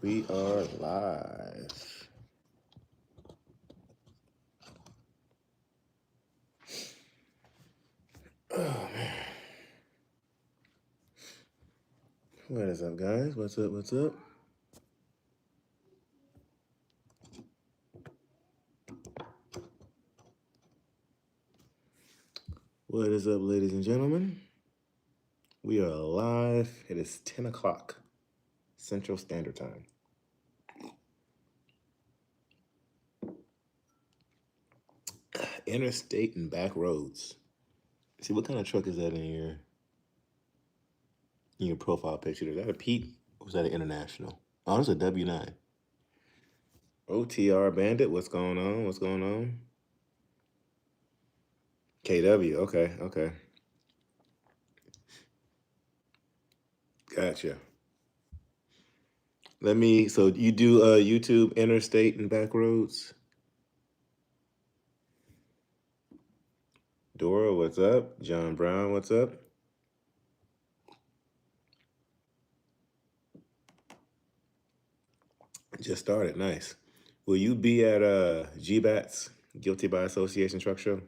We are live. Oh, man. What is up, guys? What's up? What's up? What is up, ladies and gentlemen? We are live. It is 10 o'clock Central Standard Time. Interstate and back roads. See, what kind of truck is that in your profile picture? Is that a Pete or is that an International? Oh, it's a W9. OTR Bandit, what's going on? What's going on? KW, okay. Gotcha. So you do YouTube Interstate and back roads? Dora, what's up? John Brown, what's up? Just started, nice. Will you be at Gbats, Guilty by Association Truck Show?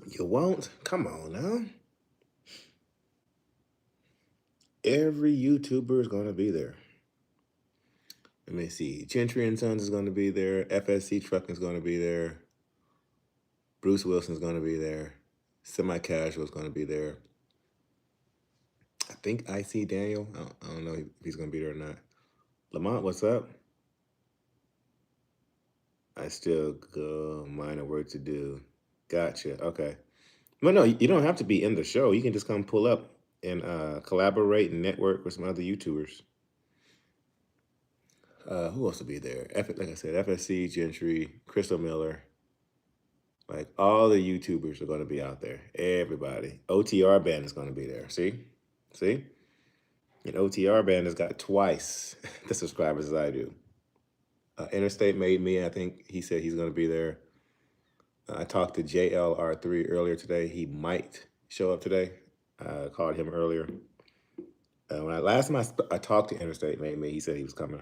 You won't? Come on now. Every YouTuber is going to be there. Let me see. Gentry and Sons is going to be there. FSC Trucking is going to be there. Bruce Wilson's going to be there. Semi-Casual is going to be there. I think IC Daniel. I don't know if he's going to be there or not. Lamont, what's up? I still go minor work to do. Gotcha. Okay. Well, no, you don't have to be in the show. You can just come pull up and collaborate and network with some other YouTubers. Who else will be there? Like I said, FSC, Gentry, Crystal Miller. Like all the YouTubers are going to be out there. Everybody. OTR Band is going to be there. See? And OTR Band has got twice the subscribers as I do. Interstate made me. I think he said he's going to be there. I talked to JLR3 earlier today. He might show up today. I called him earlier. Last time I talked to Interstate made me, he said he was coming.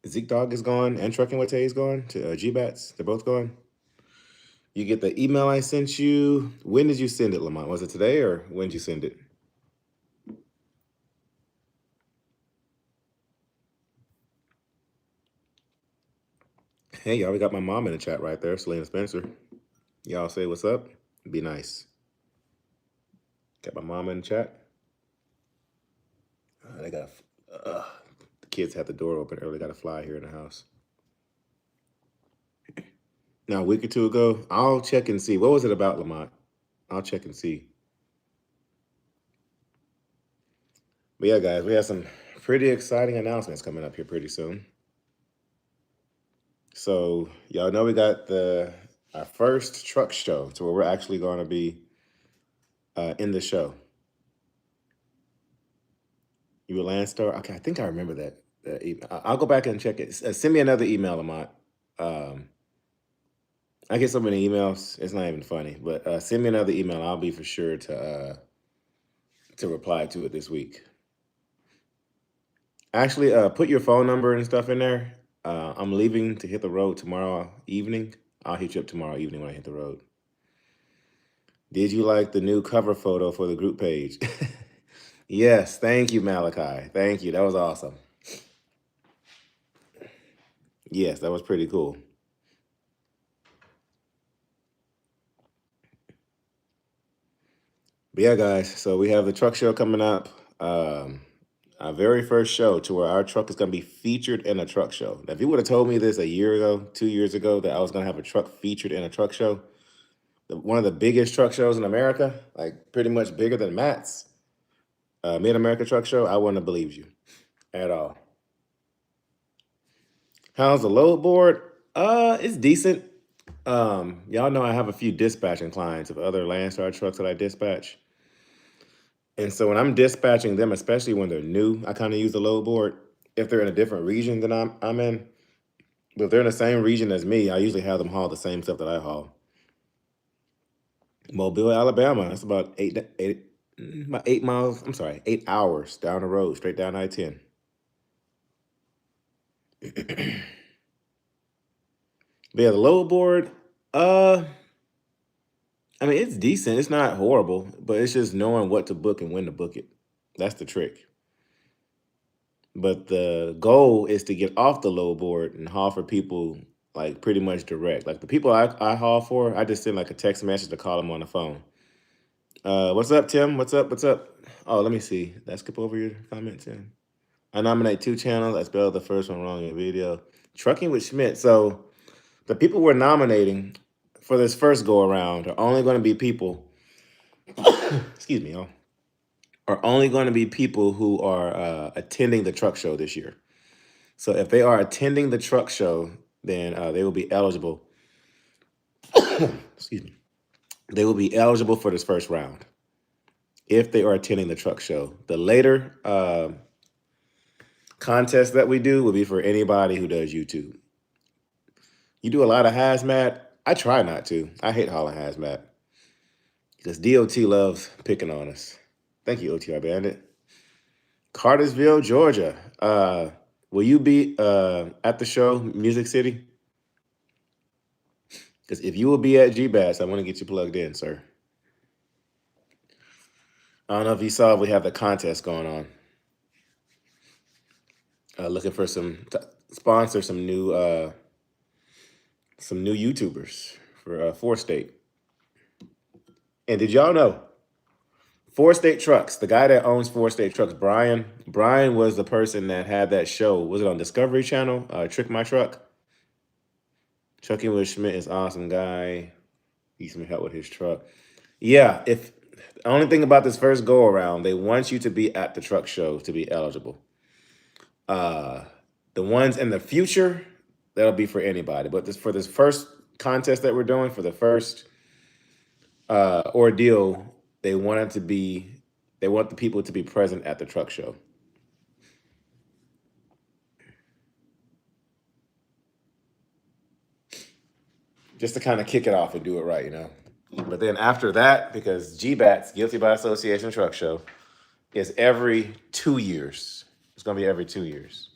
Zeke Dog is gone and Trucking with Tay is gone to Gbats. They're both gone. You get the email I sent you. When did you send it, Lamont? Was it today or when did you send it? Hey, y'all, we got my mom in the chat right there, Selena Spencer. Y'all say what's up. Be nice. Got my mom in the chat. They got the kids had the door open early. Got a fly here in the house. Now, a week or two ago, I'll check and see. What was it about, Lamont? I'll check and see. But yeah, guys, we have some pretty exciting announcements coming up here pretty soon. So y'all know we got our first truck show to where we're actually going to be in the show. You a Landstar? Okay, I think I remember that. I'll go back and check it. Send me another email, Lamont. I get so many emails, it's not even funny. But send me another email. I'll be for sure to reply to it this week. Actually, put your phone number and stuff in there. I'm leaving to hit the road tomorrow evening. I'll hit you up tomorrow evening when I hit the road. Did you like the new cover photo for the group page? Yes, thank you, Malachi. Thank you. That was awesome. Yes, that was pretty cool. But yeah, guys, so we have the truck show coming up. Our very first show to where our truck is going to be featured in a truck show. Now, if you would have told me this a year ago, 2 years ago, that I was going to have a truck featured in a truck show, one of the biggest truck shows in America, like pretty much bigger than Matt's Mid-America Truck Show, I wouldn't have believed you at all. How's the load board? It's decent. Y'all know I have a few dispatching clients of other Landstar trucks that I dispatch. And so when I'm dispatching them, especially when they're new, I kind of use the load board. If they're in a different region than I'm in, But if they're in the same region as me, I usually have them haul the same stuff that I haul. Mobile, Alabama. That's about about 8 miles. I'm sorry, 8 hours down the road, straight down I-10. But yeah, the load board, I mean, it's decent. It's not horrible, but it's just knowing what to book and when to book it. That's the trick. But the goal is to get off the load board and haul for people like pretty much direct. Like the people I haul for, I just send like a text message to call them on the phone. What's up, Tim? What's up? What's up? Oh, let me see. Did I skip over your comment, Tim? I nominate 2 channels. I spelled the first one wrong in the video. Trucking with Schmidt. So the people we're nominating for this first go around are only going to be people, excuse me, y'all, are only going to be people who are attending the truck show this year. So if they are attending the truck show, then they will be eligible. Excuse me. They will be eligible for this first round if they are attending the truck show. The later contest that we do will be for anybody who does YouTube. You do a lot of hazmat. I try not to. I hate hauling hazmat because DOT loves picking on us. Thank you, OTR Bandit. Cartersville, Georgia. Will you be at the show, Music City? Because if you will be at Gbats, I want to get you plugged in, sir. I don't know if you saw, we have the contest going on. Looking for some sponsor some new YouTubers for 4-State. And did y'all know 4-State Trucks, the guy that owns 4-State Trucks, Brian was the person that had that show. Was it on Discovery Channel? Trick My Truck. Trucking with Schmidt is awesome guy. Needs some help with his truck. Yeah, if the only thing about this first go around, they want you to be at the truck show to be eligible. The ones in the future, that'll be for anybody. But for this first contest that we're doing, for the first ordeal, they want the people to be present at the truck show. Just to kind of kick it off and do it right, you know. But then after that, because Gbats, Guilty by Association Truck Show, is every 2 years. It's going to be every 2 years.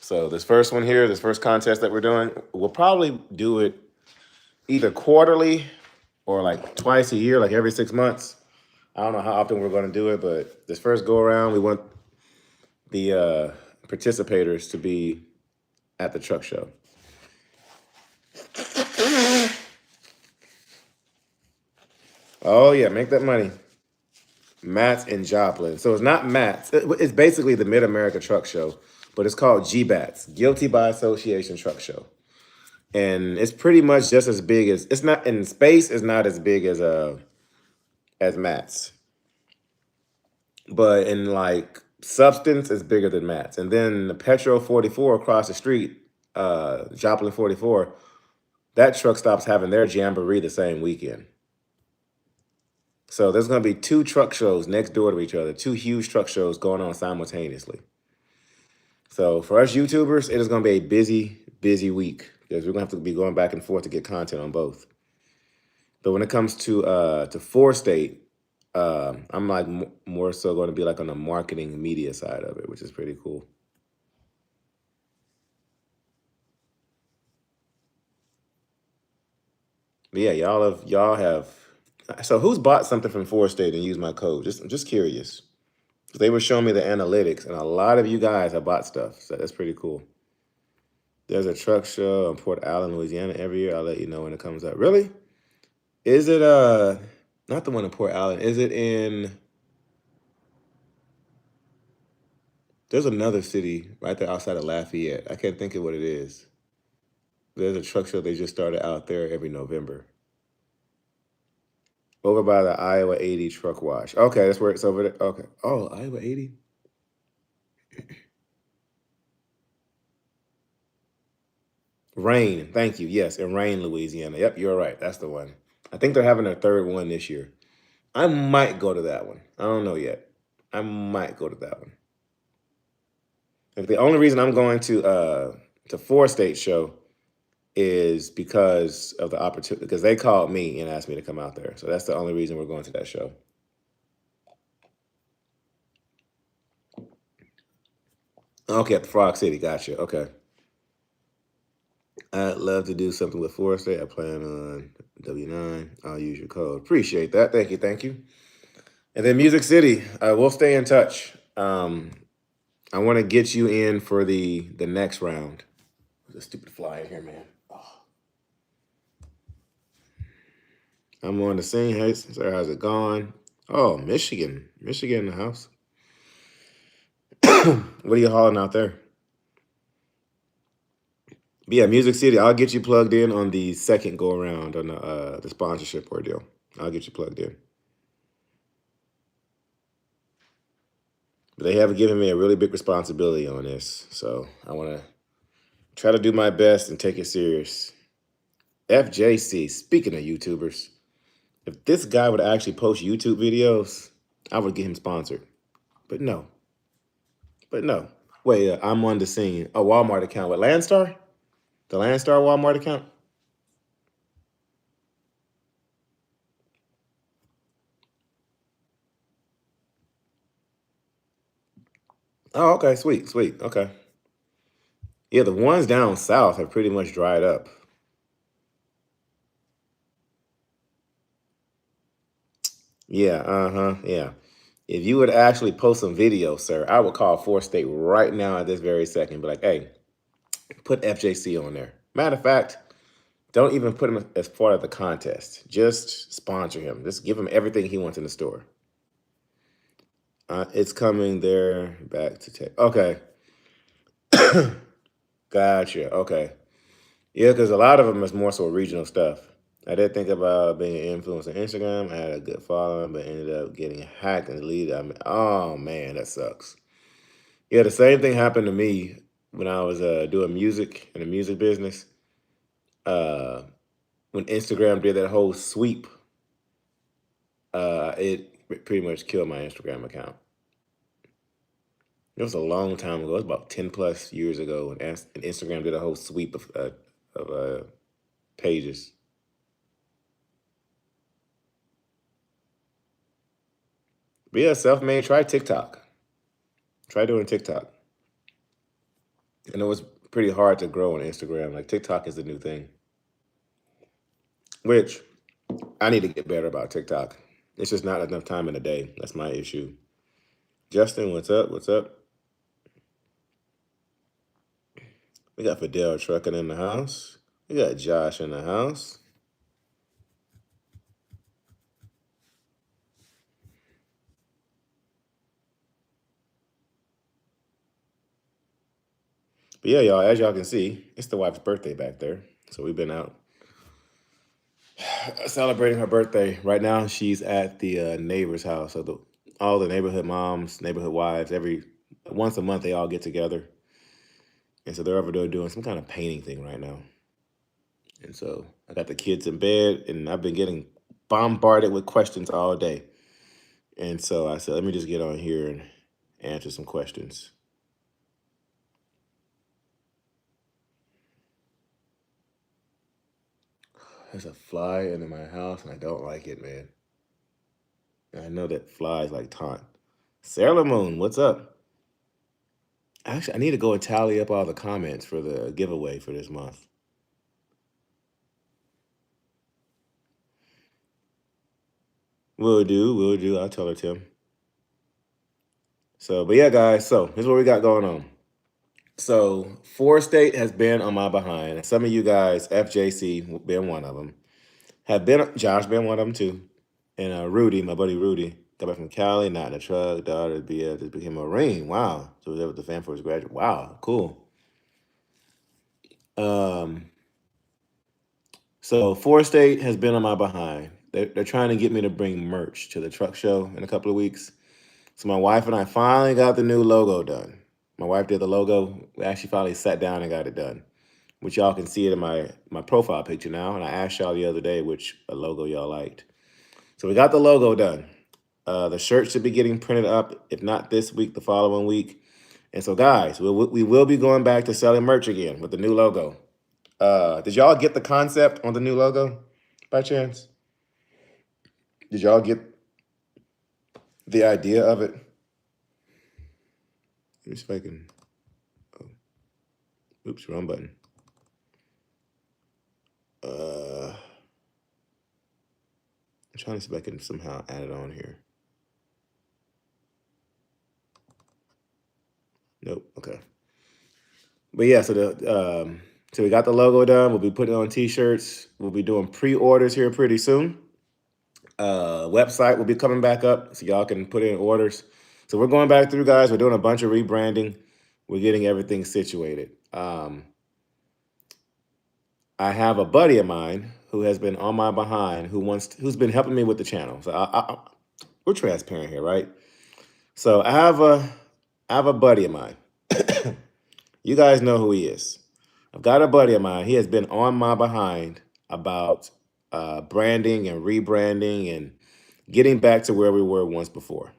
So this first one here, this first contest that we're doing, we'll probably do it either quarterly or like twice a year, like every 6 months. I don't know how often we're going to do it, but this first go around, we want the participators to be at the truck show. Oh yeah, make that money. Matt's in Joplin. So it's not Matt's. It's basically the Mid-America Truck Show, but it's called Gbats, Guilty by Association Truck Show. And it's pretty much just as big as, it's not in space, it's not as big as Matt's. But in like substance, it's bigger than Matt's. And then the Petro 44 across the street, Joplin 44, that truck stops having their jamboree the same weekend. So there's going to be 2 truck shows next door to each other, 2 huge truck shows going on simultaneously. So for us YouTubers, it is going to be a busy, busy week because we're going to have to be going back and forth to get content on both. But when it comes to 4-State, I'm like more so going to be like on the marketing media side of it, which is pretty cool. But yeah, y'all have. So who's bought something from 4-State and used my code? I'm just curious. They were showing me the analytics, and a lot of you guys have bought stuff, so that's pretty cool. There's a truck show in Port Allen, Louisiana every year. I'll let you know when it comes out. Really? Is it not the one in Port Allen? Is it in? There's another city right there outside of Lafayette. I can't think of what it is. There's a truck show they just started out there every November. Over by the Iowa 80 truck wash. Okay, that's where it's over there. Okay. Oh, Iowa 80. Rain. Thank you. Yes, in Rain, Louisiana. Yep, you're right. That's the one. I think they're having their 3rd one this year. I might go to that one. I don't know yet. I might go to that one. Like, the only reason I'm going to 4-State show is because of the opportunity, because they called me and asked me to come out there. So that's the only reason we're going to that show. Okay, at the Frog City. Gotcha. Okay. I'd love to do something with 4-State. I plan on W9. I'll use your code. Appreciate that. Thank you. Thank you. And then Music City, we'll stay in touch. I want to get you in for the next round. There's a stupid fly in here, man. Oh. I'm on the scene. Hey, sir, how's it going? Oh, Michigan. Michigan in the house. What are you hauling out there? But yeah, Music City, I'll get you plugged in on the second go around on the sponsorship ordeal. I'll get you plugged in. But they have given me a really big responsibility on this. So I want to try to do my best and take it serious. FJC, speaking of YouTubers, if this guy would actually post YouTube videos, I would get him sponsored. But no. Wait, I'm on the scene. A Walmart account with Landstar? The Landstar Walmart account? Oh, okay, sweet. Okay. Yeah, the ones down south have pretty much dried up. Yeah, yeah. If you would actually post some videos, sir, I would call 4-State right now at this very second. Be like, hey, put FJC on there. Matter of fact, don't even put him as part of the contest. Just sponsor him. Just give him everything he wants in the store. It's coming there back to tech. Okay. Gotcha. Okay. Yeah, because a lot of them is more so regional stuff. I did think about being an influencer on Instagram. I had a good following, but ended up getting hacked and deleted. I mean, oh man, that sucks. Yeah, the same thing happened to me when I was doing music in the music business. Uh, when Instagram did that whole sweep, it pretty much killed my Instagram account. It was a long time ago. It was about 10 plus years ago when Instagram did a whole sweep of pages. But yeah, self-made, try TikTok. Try doing TikTok. And it was pretty hard to grow on Instagram. Like, TikTok is the new thing. Which I need to get better about TikTok. It's just not enough time in the day. That's my issue. Justin, what's up? What's up? We got Fidel trucking in the house. We got Josh in the house. But yeah, y'all, as y'all can see, it's the wife's birthday back there. So we've been out celebrating her birthday. Right now, she's at the neighbor's house. So all the neighborhood moms, neighborhood wives, once a month, they all get together. And so they're over there doing some kind of painting thing right now. And so I got the kids in bed, and I've been getting bombarded with questions all day. And so I said, let me just get on here and answer some questions. There's a fly in my house, and I don't like it, man. And I know that flies like taunt. Sailor Moon, what's up? Actually, I need to go and tally up all the comments for the giveaway for this month. Will do. I'll tell her, Tim. So, but yeah, guys, so here's what we got going on. So 4-State has been on my behind. Some of you guys, FJC been one of them, Josh been one of them too. And Rudy, my buddy Rudy, got back from Cali, not in the truck, daughter just became a Marine. Wow. So was there with the fan for his graduate. Wow, cool. So 4-State has been on my behind. They're trying to get me to bring merch to the truck show in a couple of weeks. So my wife and I finally got the new logo done. My wife did the logo. We actually finally sat down and got it done, which y'all can see it in my profile picture now. And I asked y'all the other day which logo y'all liked. So we got the logo done. The shirt should be getting printed up, if not this week, the following week. And so, guys, we will be going back to selling merch again with the new logo. Did y'all get the concept on the new logo by chance? Did y'all get the idea of it? Let me see if I can. Oh. Oops, wrong button. I'm trying to see if I can somehow add it on here. Nope. Okay. But yeah, so we got the logo done. We'll be putting it on t-shirts. We'll be doing pre-orders here pretty soon. Website will be coming back up so y'all can put in orders. So we're going back through, guys. We're doing a bunch of rebranding. We're getting everything situated. I have a buddy of mine who has been on my behind who's been helping me with the channel. So we're transparent here, right? So I have a buddy of mine. You guys know who he is. I've got a buddy of mine. He has been on my behind about branding and rebranding and getting back to where we were once before.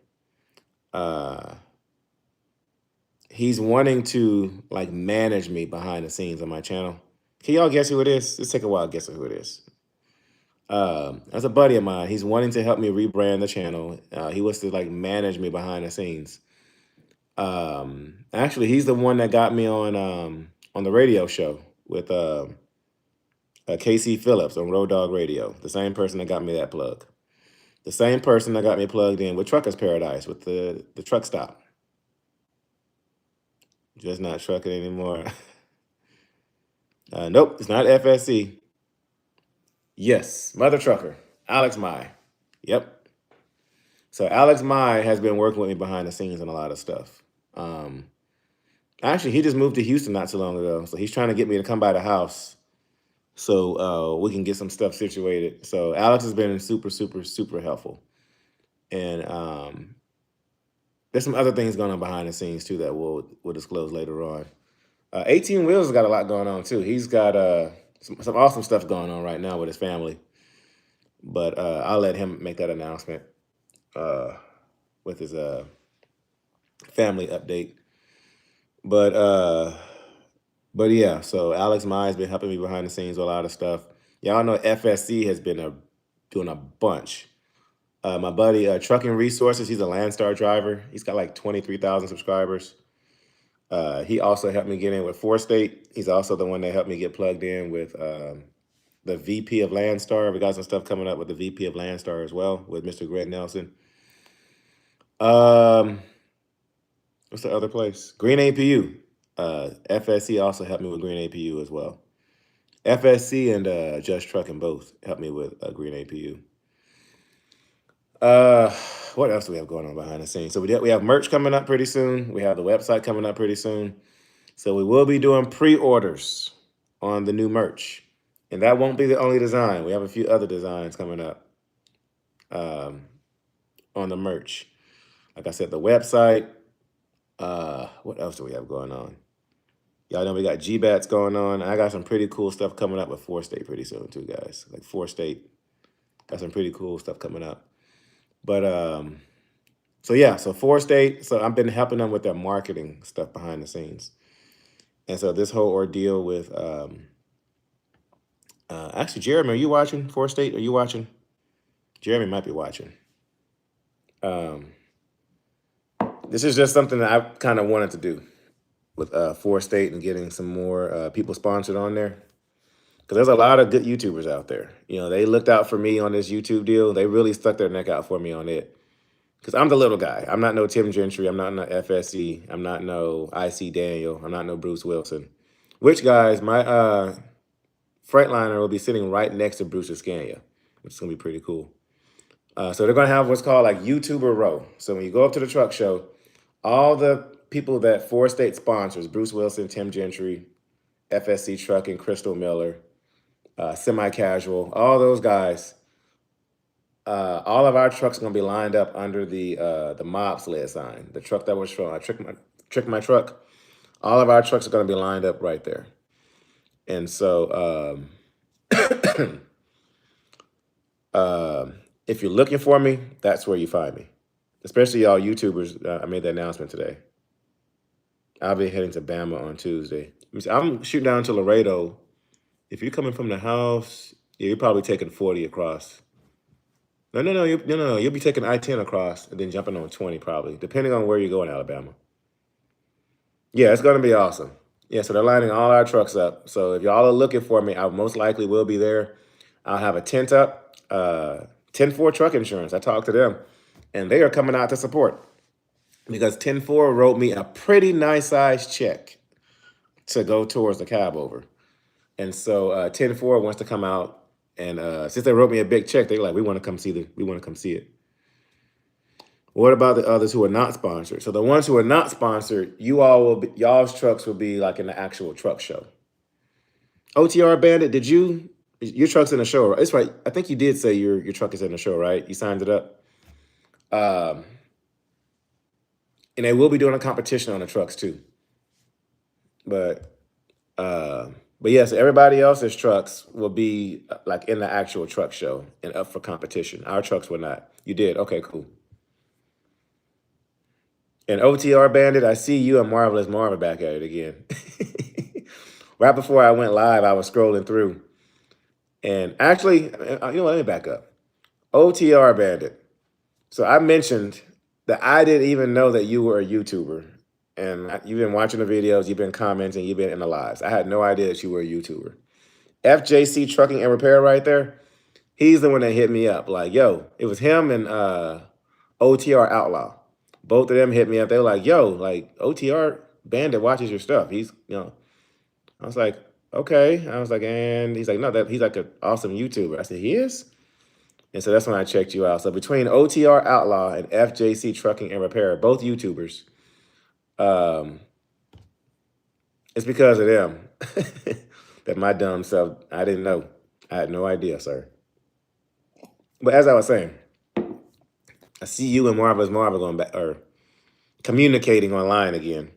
He's wanting to like manage me behind the scenes on my channel. Can y'all guess who it is? Let's take a while guessing who it is. That's a buddy of mine. He's wanting to help me rebrand the channel. He wants to like manage me behind the scenes. Actually, he's the one that got me on the radio show with KC Phillips on Road Dog Radio. The same person that got me that plug. The same person that got me plugged in with Truckers Paradise with the truck stop. Just not trucking anymore. Nope, it's not FSC. Yes, Mother Trucker, Alex Mai. Yep. So Alex Mai has been working with me behind the scenes on a lot of stuff. Actually, he just moved to Houston not too long ago. So he's trying to get me to come by the house so we can get some stuff situated. So Alex has been super, super, super helpful. And there's some other things going on behind the scenes too that we'll disclose later on. 18 Wheels has got a lot going on too. He's got some awesome stuff going on right now with his family. But I'll let him make that announcement with his family update. But yeah, so Alex Mai has been helping me behind the scenes with a lot of stuff. Y'all know FSC has been doing a bunch. My buddy, Trucking Resources, he's a Landstar driver. He's got like 23,000 subscribers. He also helped me get in with 4State. He's also the one that helped me get plugged in with the VP of Landstar. We got some stuff coming up with the VP of Landstar as well with Mr. Greg Nelson. What's the other place? Green APU. FSC also helped me with Green APU as well. FSC and Just Trucking both helped me with Green APU. What else do we have going on behind the scenes? So we have merch coming up pretty soon. We have the website coming up pretty soon. So we will be doing pre-orders on the new merch. And that won't be the only design. We have a few other designs coming up on the merch. Like I said, the website. What else do we have going on? Y'all know we got Gbats going on. I got some pretty cool stuff coming up with 4State pretty soon too, guys. Like 4State got some pretty cool stuff coming up. But so yeah, so 4State. So I've been helping them with their marketing stuff behind the scenes. And so this whole ordeal with actually, Jeremy, are you watching 4State? Are you watching? Jeremy might be watching. This is just something that I kind of wanted to do with 4State and getting some more people sponsored on there. Because there's a lot of good YouTubers out there. You know, they looked out for me on this YouTube deal. They really stuck their neck out for me on it. Because I'm the little guy. I'm not no Tim Gentry. I'm not no FSC. I'm not no IC Daniel. I'm not no Bruce Wilson. Which, guys, my Freightliner will be sitting right next to Bruce's Scania, which is going to be pretty cool. So they're going to have what's called like YouTuber Row. So when you go up to the truck show, all the people that 4State sponsors, Bruce Wilson, Tim Gentry, FSC Trucking, Crystal Miller, Semi-Casual, all those guys, all of our trucks are going to be lined up under the mob sled sign, the truck that was from I tricked my truck. All of our trucks are going to be lined up right there. And so if you're looking for me, that's where you find me. especially y'all YouTubers. I made that announcement today. I'll be heading to Bama on Tuesday. I'm shooting down to Laredo. If you're coming from the house, yeah, you're probably taking 40 across. No. You'll be taking I-10 across and then jumping on 20 probably, depending on where you go in Alabama. Yeah, it's going to be awesome. Yeah, so they're lining all our trucks up. So if y'all are looking for me, I most likely will be there. I'll have a tent up, 10-4 truck insurance. I talked to them, and they are coming out to support because 10-4 wrote me a pretty nice size check to go towards the cab over. And so 10-4 wants to come out, and since they wrote me a big check, they're like, we want to come see it. What about the others who are not sponsored? So the ones who are not sponsored, y'all's trucks will be like in the actual truck show. OTR Bandit, your truck's in the show, right? It's right. I think you did say your truck is in the show, right? You signed it up. And they will be doing a competition on the trucks too. But yes, everybody else's trucks will be like in the actual truck show and up for competition. Our trucks will not. You did? Okay, cool. And OTR Bandit, I see you and Marvelous Marva back at it again. Right before I went live, I was scrolling through. And actually, let me back up. OTR Bandit. So I mentioned that I didn't even know that you were a YouTuber. And you've been watching the videos, you've been commenting, you've been in the lives. I had no idea that you were a YouTuber. FJC Trucking and Repair right there, he's the one that hit me up. Like, yo, it was him and OTR Outlaw. Both of them hit me up. They were like, yo, like OTR Bandit watches your stuff. I was like, okay. I was like, and he's like, no, he's like an awesome YouTuber. I said, he is? And so that's when I checked you out. So between OTR Outlaw and FJC Trucking and Repair, both YouTubers, it's because of them that my dumb self, I didn't know. I had no idea, sir. But as I was saying, I see you and Marvelous Marva going back or communicating online again.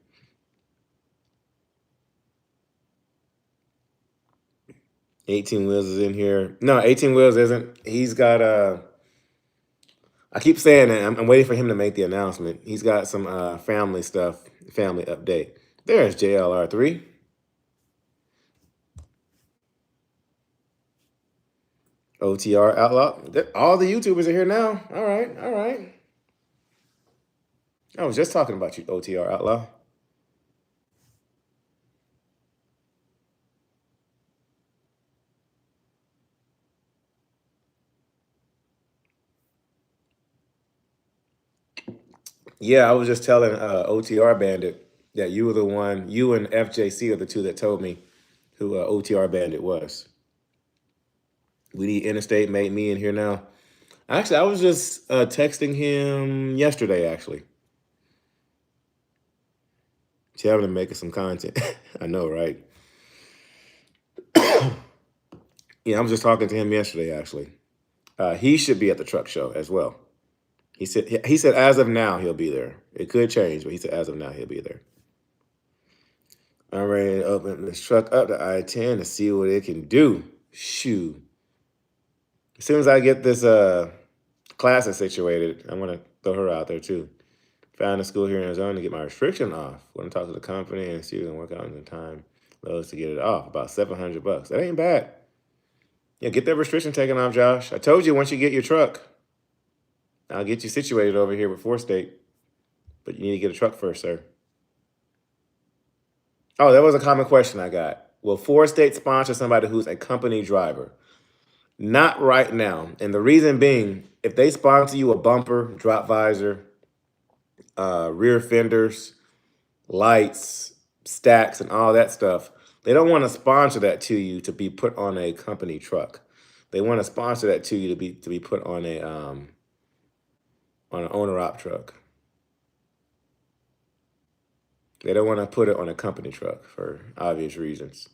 $18 Wheels is in here. No, 18 Wheels isn't. He's got I keep saying that. I'm waiting for him to make the announcement. He's got some family stuff, family update. There's JLR3. OTR Outlaw. All the YouTubers are here now. All right, all right. I was just talking about you, OTR Outlaw. Yeah, I was just telling OTR Bandit that you were the one, you and FJC are the two that told me who OTR Bandit was. We need Interstate made me in here now. Actually, I was just texting him yesterday, actually. Telling him making some content. I know, right? Yeah, I was just talking to him yesterday, actually. He should be at the truck show as well. He said as of now, he'll be there. It could change, but he said as of now, he'll be there. I'm ready to open this truck up to I-10 to see what it can do. Shoo. As soon as I get this classic situated, I'm going to throw her out there too. Found a school here in Arizona to get my restriction off. Want to talk to the company and see if we can work out in the time loads to get it off. About $700. That ain't bad. Yeah, get that restriction taken off, Josh. I told you once you get your truck, I'll get you situated over here with 4-State. But you need to get a truck first, sir. Oh, that was a common question I got. Will 4-State sponsor somebody who's a company driver? Not right now. And the reason being, if they sponsor you a bumper, drop visor, rear fenders, lights, stacks, and all that stuff, they don't want to sponsor that to you to be put on a company truck. They want to sponsor that to you to be put on an owner-op truck. They don't want to put it on a company truck for obvious reasons.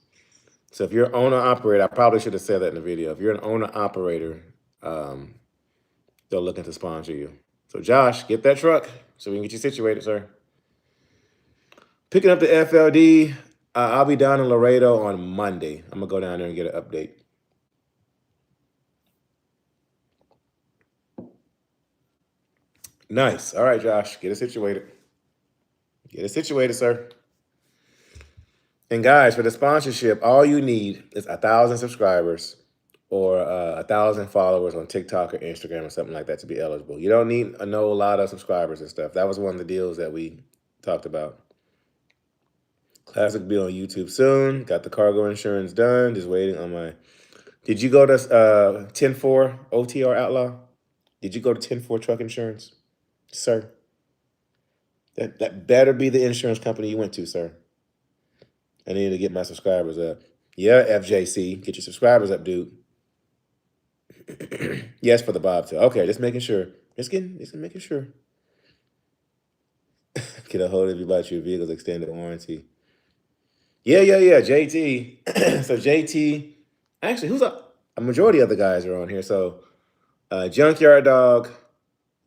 So if you're an owner-operator, I probably should have said that in the video. If you're an owner-operator, they're looking to sponsor you. So Josh, get that truck so we can get you situated, sir. Picking up the FLD, I'll be down in Laredo on Monday. I'm going to go down there and get an update. Nice. All right, Josh, get it situated. Get it situated, sir. And guys, for the sponsorship, all you need is 1,000 subscribers or 1,000 followers on TikTok or Instagram or something like that to be eligible. You don't need a lot of subscribers and stuff. That was one of the deals that we talked about. Classic will be on YouTube soon. Got the cargo insurance done. Just waiting on my. Did you go to 10-4 OTR Outlaw? Did you go to 10-4 Truck Insurance, sir? That better be the insurance company you went to, sir. I need to get my subscribers up. Yeah, FJC, get your subscribers up, dude. Yes, for the bobtail. Okay, just making sure. Just making sure. Get a hold of you about your vehicle's extended warranty. Yeah, JT. So JT, actually, who's up? A majority of the guys are on here. So Junkyard Dog,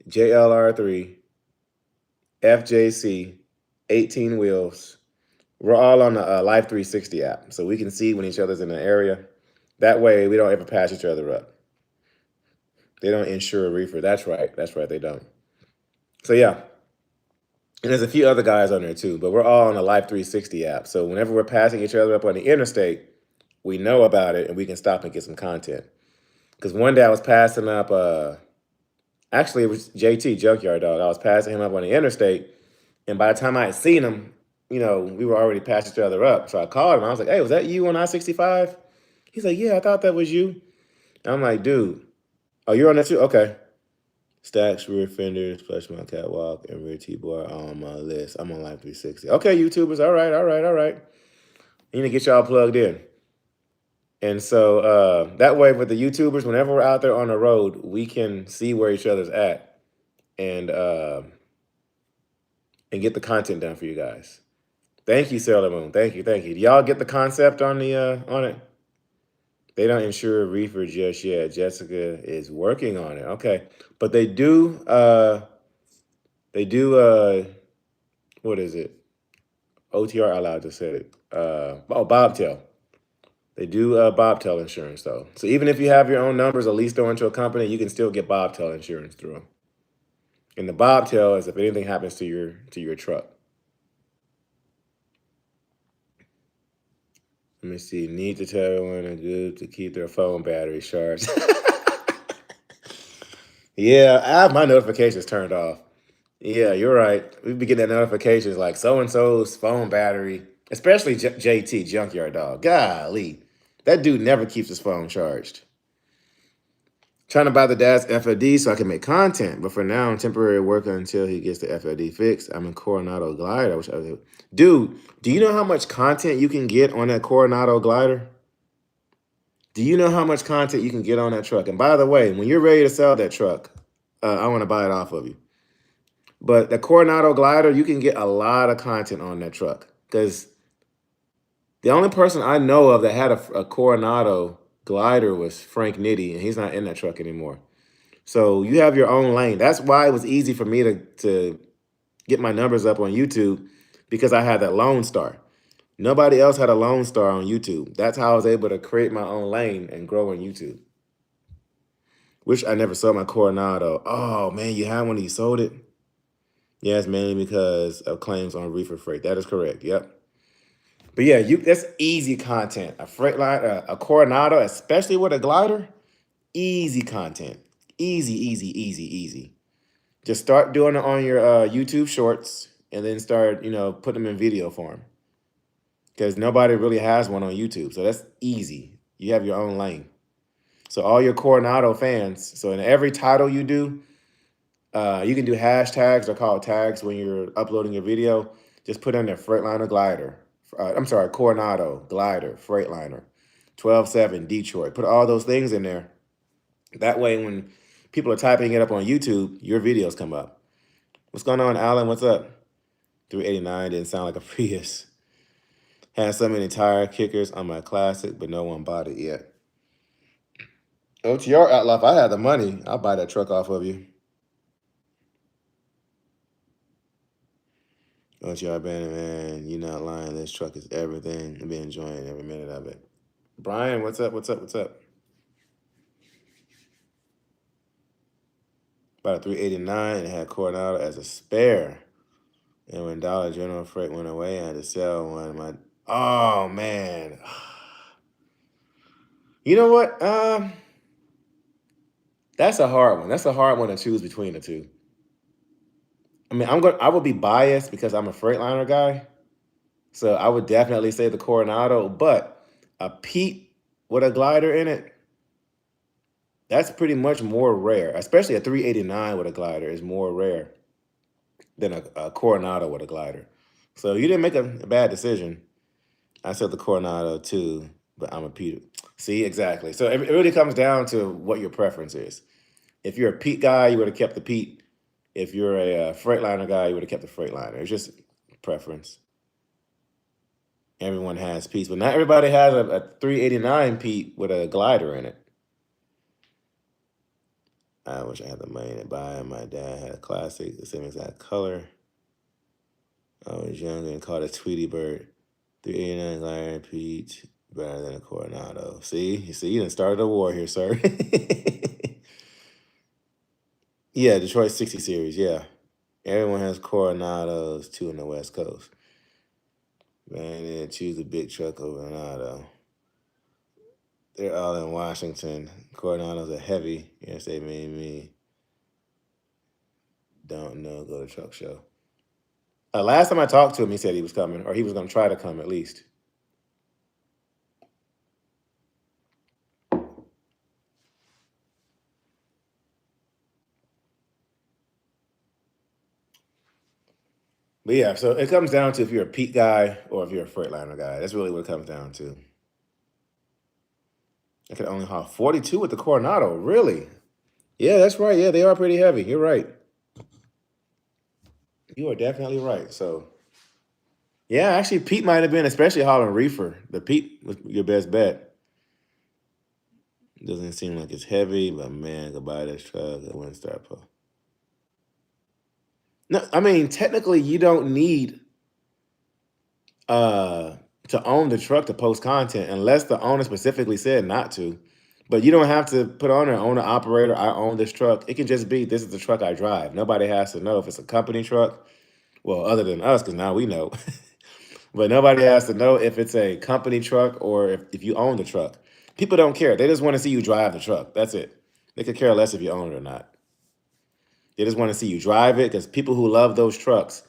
JLR3, FJC, 18 Wheels. We're all on the Life 360 app, so we can see when each other's in the area. That way, we don't ever pass each other up. They don't insure a reefer. That's right. They don't. So yeah. And there's a few other guys on there too, but we're all on the Life 360 app. So whenever we're passing each other up on the interstate, we know about it and we can stop and get some content. Because one day I was passing up, actually it was JT, Junkyard Dog. I was passing him up on the interstate, and by the time I had seen him, we were already passing each other up. So I called him. I was like, hey, was that you on I-65? He's like, yeah, I thought that was you. And I'm like, dude, oh, you're on that too? Okay. Stacks, rear fenders, flush mount catwalk, and rear T-bar on my list. I'm on Life 360. Okay, YouTubers. All right. You need to get y'all plugged in. And so that way with the YouTubers, whenever we're out there on the road, we can see where each other's at and get the content done for you guys. Thank you, Sailor Moon. Thank you. Do y'all get the concept on it? They don't insure a reefer just yet. Jessica is working on it. Okay. But they do, what is it? OTR Allowed just said it. Bobtail. They do bobtail insurance, though. So even if you have your own numbers at least going to a company, you can still get bobtail insurance through them. And the bobtail is if anything happens to your truck. Let me see. Need to tell everyone a group to keep their phone battery charged. Yeah, I have my notifications turned off. Yeah, you're right. We be getting that notifications like so-and-so's phone battery, especially JT, Junkyard Dog. Golly, that dude never keeps his phone charged. Trying to buy the dad's FLD so I can make content, but for now, I'm temporary worker until he gets the FLD fixed. I'm in Coronado Glider. Dude, do you know how much content you can get on that Coronado Glider? Do you know how much content you can get on that truck? And by the way, when you're ready to sell that truck, I want to buy it off of you. But the Coronado Glider, you can get a lot of content on that truck. Because the only person I know of that had a Coronado Glider was Frank Nitti, and he's not in that truck anymore. So you have your own lane. That's why it was easy for me to get my numbers up on YouTube, because I had that Lone Star. Nobody else had a Lone Star on YouTube. That's how I was able to create my own lane and grow on YouTube. Wish I never sold my Coronado. Oh, man, you had one and you sold it? Yes, mainly because of claims on reefer freight. That is correct. Yep. But yeah, that's easy content. A Freightliner, a Coronado, especially with a glider, easy content. Easy. Just start doing it on your YouTube shorts and then start, put them in video form. Because nobody really has one on YouTube. So that's easy. You have your own lane. So all your Coronado fans, so in every title you do, you can do hashtags. They're called tags when you're uploading your video. Just put in there Freightliner Glider. Coronado Glider, Freightliner, 12.7 Detroit. Put all those things in there. That way when people are typing it up on YouTube, your videos come up. What's going on, Alan? What's up? 389 didn't sound like a Prius. Had so many tire kickers on my Classic, but no one bought it yet. OTR Outlaw, if I had the money, I'll buy that truck off of you. OTR Banner, man, you're not lying. This truck is everything. I've been enjoying every minute of it. Brian, what's up? Bought a 389 and had Coronado as a spare. And when Dollar General freight went away, I had to sell one of my. Oh man, you know what? That's a hard one. That's a hard one to choose between the two. I mean, I would be biased because I'm a Freightliner guy, so I would definitely say the Coronado. But a Pete with a glider in it, that's pretty much more rare. Especially a 389 with a glider is more rare than a Coronado with a glider. So you didn't make a bad decision. I said the Coronado too, but I'm a Pete. See, exactly. So it really comes down to what your preference is. If you're a Pete guy, you would have kept the Pete. If you're a Freightliner guy, you would have kept the Freightliner. It's just preference. Everyone has Pete's, but not everybody has a 389 Pete with a glider in it. I wish I had the money to buy it. My dad had a classic, the same exact color. I was young and caught a Tweety Bird. 389 glider Pete, better than a Coronado. See, you didn't start a war here, sir. Yeah, Detroit 60 series. Yeah, everyone has Coronados too in the West Coast. Man, they choose a big truck over an auto. They're all in Washington. Coronados are heavy. Yes, they made me. Don't know. Go to truck show. Last time I talked to him, he said he was coming, or he was going to try to come at least. But yeah, so it comes down to if you're a Pete guy or if you're a Freightliner guy. That's really what it comes down to. I could only haul 42 with the Coronado. Really? Yeah, that's right. Yeah, they are pretty heavy. You're right. You are definitely right. So, yeah, actually, Pete might have been, especially hauling reefer. The Pete was your best bet. Doesn't seem like it's heavy, but man, goodbye this truck. It wouldn't start pull. No, I mean, technically, you don't need uh to own the truck to post content unless the owner specifically said not to. But you don't have to put on there, owner operator, I own this truck. It can just be this is the truck I drive. Nobody has to know if it's a company truck. Well, other than us, because now we know. But nobody has to know if it's a company truck or if you own the truck. People don't care. They just want to see you drive the truck. That's it. They could care less if you own it or not. They just want to see you drive it because people who love those trucks,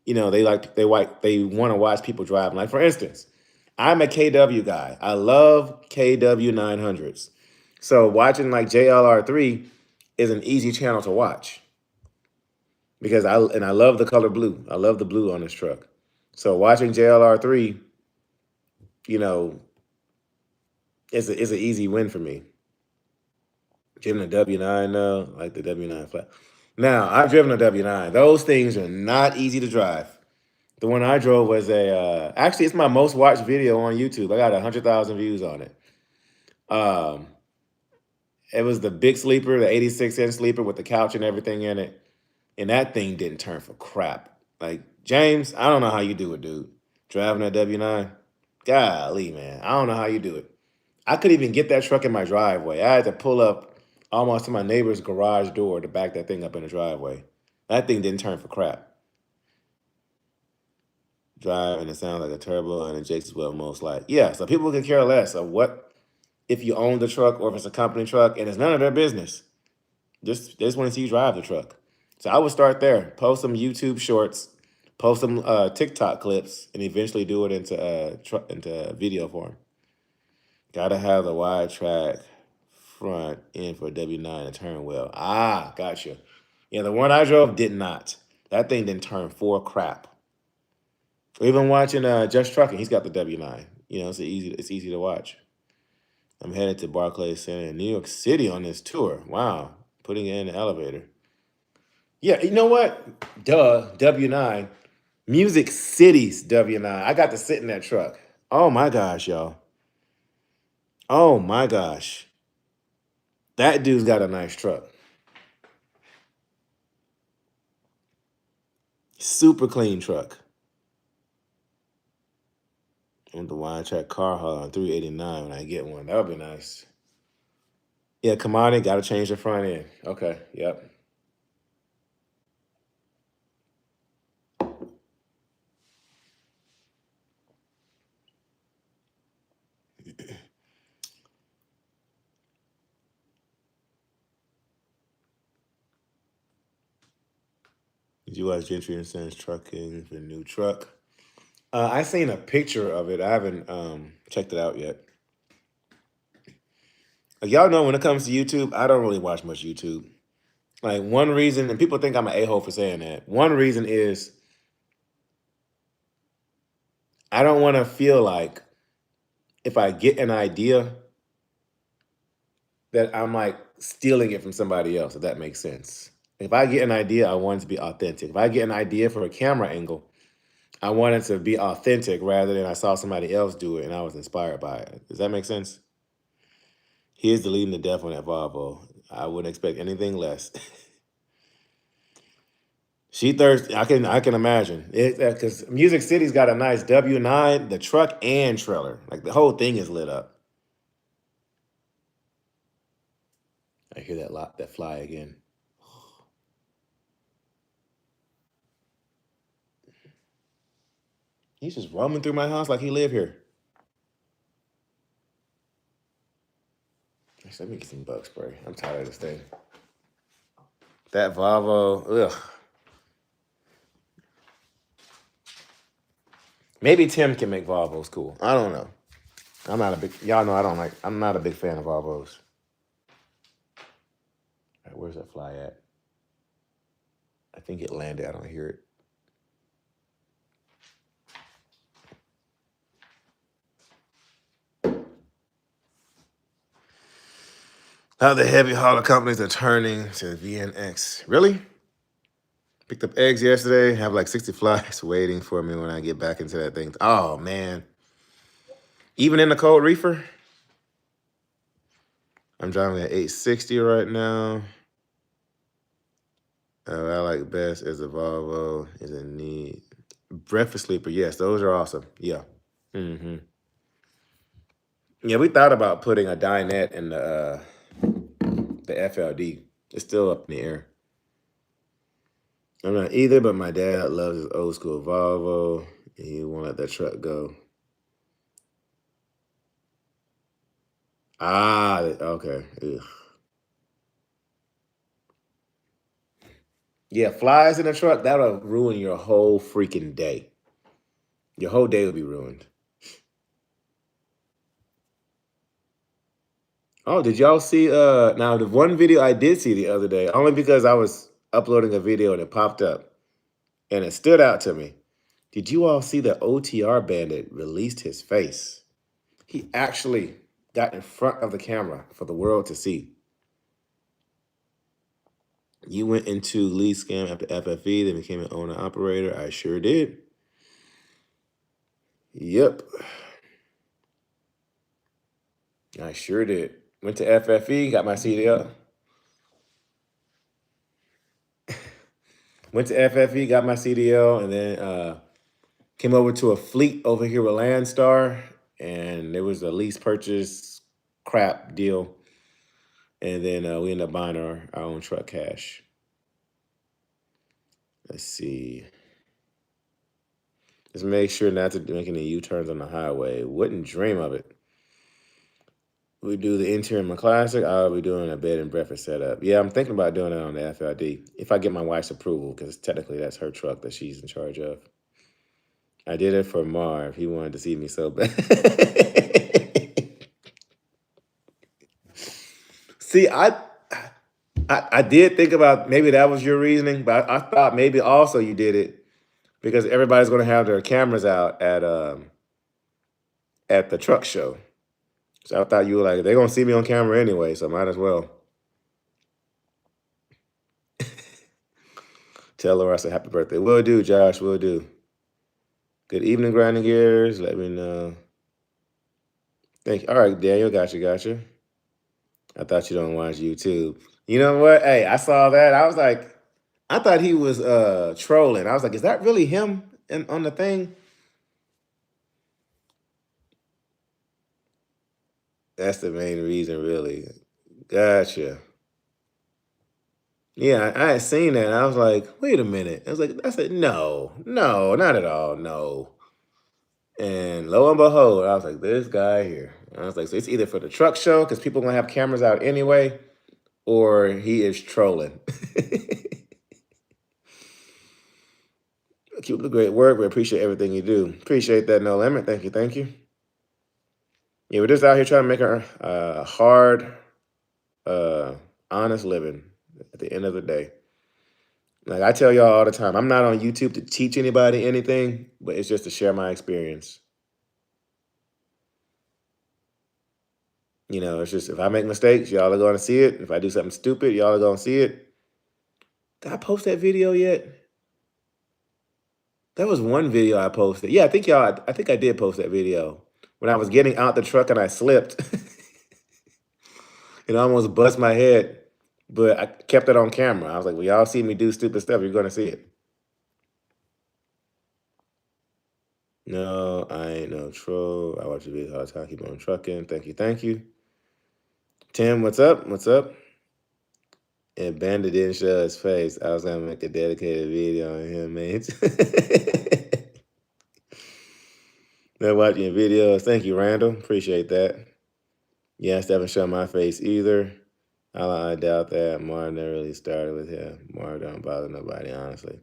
you know, they want to watch people drive. Like for instance, I'm a KW guy. I love KW 900s. So watching like JLR3 is an easy channel to watch because I love the color blue. I love the blue on this truck. So watching JLR3, you know, is an easy win for me. Driven a W9 though, like the W9 flat. Now I've driven a W9. Those things are not easy to drive. The one I drove was actually it's my most watched video on YouTube. I got 100,000 views on it. Um, it was the big sleeper, the 86-inch sleeper with the couch and everything in it. And that thing didn't turn for crap. Like, James, I don't know how you do it, dude. Driving a W9. Golly, man. I don't know how you do it. I couldn't even get that truck in my driveway. I had to pull up almost to my neighbor's garage door to back that thing up in the driveway. That thing didn't turn for crap. Drive and it sounds like a turbo and it jakes as well, most like. Yeah, so people can care less of what if you own the truck or if it's a company truck, and it's none of their business. They just want to see you drive the truck. So I would start there. Post some YouTube shorts, post some TikTok clips, and eventually do it into video form. Gotta have the wide track front end for a W9 to turn well. Ah, gotcha. Yeah, the one I drove did not. That thing didn't turn for crap. Even watching Just Trucking, he's got the W9. You know, it's easy to watch. I'm headed to Barclays Center in New York City on this tour. Wow, putting it in the elevator. Yeah, you know what? Duh, W9. Music City's W9. I got to sit in that truck. Oh my gosh, y'all. Oh my gosh. That dude's got a nice truck. Super clean truck. I want the wide track car haul on 389 when I get one. That would be nice. Yeah, commodity, got to change the front end. Okay, yep. Did you watch Gentry and Sons trucking for the new truck? I seen a picture of it. I haven't checked it out yet. Like, y'all know when it comes to YouTube, I don't really watch much YouTube. Like, one reason, and people think I'm an a-hole for saying that. One reason is I don't want to feel like if I get an idea that I'm like stealing it from somebody else, if that makes sense. If I get an idea, I want it to be authentic. If I get an idea for a camera angle, I want it to be authentic rather than I saw somebody else do it and I was inspired by it. Does that make sense? He is deleting the death on that Volvo. I wouldn't expect anything less. She thirsty. I can imagine it because Music City's got a nice W9, the truck and trailer. Like the whole thing is lit up. I hear that fly again. He's just roaming through my house like he live here. Let me get some bug spray. I'm tired of this thing. That Volvo, ugh. Maybe Tim can make Volvos cool. I don't know. Y'all know I'm not a big fan of Volvos. All right, where's that fly at? I think it landed. I don't hear it. How the heavy hauler companies are turning to VNX. Really? Picked up eggs yesterday. Have like 60 flies waiting for me when I get back into that thing. Oh, man. Even in the cold reefer? I'm driving at 860 right now. I like best is a Volvo, is a need. Breakfast sleeper, yes, those are awesome. Yeah. Mm-hmm. Yeah, we thought about putting a dinette in the FLD. It's still up in the air. I'm not either, but my dad loves his old school Volvo. He won't let that truck go. Ah, okay. Ugh. Yeah, flies in the truck, that'll ruin your whole freaking day. Your whole day will be ruined. Oh, did y'all see now the one video I did see the other day, only because I was uploading a video and it popped up and it stood out to me. Did you all see the OTR bandit released his face? He actually got in front of the camera for the world to see. You went into lead scam after FFE, then became an owner operator. I sure did. Yep. I sure did. Went to FFE, got my CDL. Went to FFE, got my CDL, and then came over to a fleet over here with Landstar, and there was a lease purchase crap deal. And then we ended up buying our own truck cash. Let's see. Just make sure not to make any U-turns on the highway. Wouldn't dream of it. We do the interior classic. I'll be doing a bed and breakfast setup. Yeah, I'm thinking about doing it on the FLD if I get my wife's approval, because technically that's her truck that she's in charge of. I did it for Marv. He wanted to see me so bad. See, I did think about maybe that was your reasoning, but I thought maybe also you did it because everybody's going to have their cameras out at the truck show. So I thought you were like, they're going to see me on camera anyway, so might as well. Tell her I said happy birthday. Will do, Josh, will do. Good evening, grinding gears. Let me know. Thank you. All right, Daniel, gotcha. I thought you don't watch YouTube. You know what? Hey, I saw that. I was like, I thought he was trolling. I was like, is that really him on the thing? That's the main reason, really. Gotcha. Yeah, I had seen that. And I was like, wait a minute. I said, no, not at all, no. And lo and behold, I was like, this guy here. I was like, so it's either for the truck show, because people are going to have cameras out anyway, or he is trolling. Keep up the great work. We appreciate everything you do. Appreciate that, No Limit. Thank you, thank you. Yeah, we're just out here trying to make a hard, uh, honest living at the end of the day. Like I tell y'all all the time, I'm not on YouTube to teach anybody anything, but it's just to share my experience. You know, it's just if I make mistakes, y'all are going to see it. If I do something stupid, y'all are going to see it. Did I post that video yet? That was one video I posted. Yeah, I think I did post that video when I was getting out the truck and I slipped and I almost bust my head, but I kept it on camera. I was like, well, y'all see me do stupid stuff, you're going to see it. No, I ain't no troll. I watch your videos all the time. Keep on trucking. Thank you, thank you. Tim, what's up? What's up? And Bandit didn't show his face. I was gonna make a dedicated video on him, man. They're watching your videos. Thank you, Randall. Appreciate that. Yes, they haven't shown my face either. I doubt that. Martin never really started with him. Martin don't bother nobody, honestly.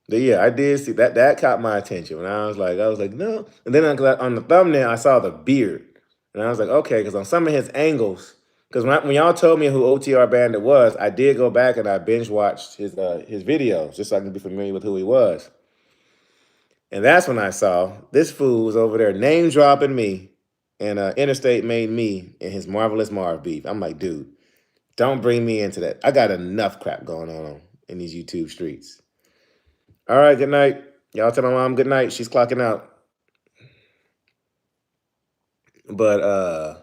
But yeah, I did see that. That caught my attention when I was like, no. And then on the thumbnail, I saw the beard, and I was like, okay, because on some of his angles, because when y'all told me who OTR Bandit was, I did go back and I binge watched his videos just so I can be familiar with who he was. And that's when I saw this fool was over there name dropping me, and Interstate made me and his Marvelous Marv beef. I'm like, dude, don't bring me into that. I got enough crap going on in these YouTube streets. All right, good night. Y'all tell my mom good night. She's clocking out. But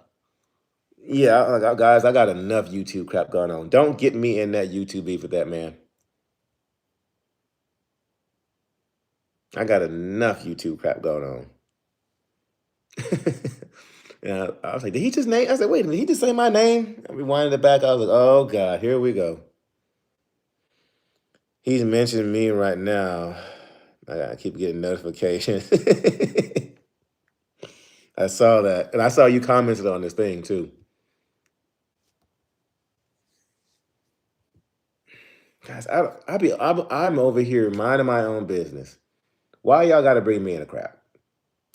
yeah, guys, I got enough YouTube crap going on. Don't get me in that YouTube beef with that man. I got enough YouTube crap going on. And I was like, did he just name? I said, wait a minute, did he just say my name? I rewinded it back. I was like, oh God, here we go. He's mentioning me right now. I gotta keep getting notifications. I saw that, and I saw you commented on this thing too. Guys, I'm over here minding my own business. Why y'all got to bring me in a crap?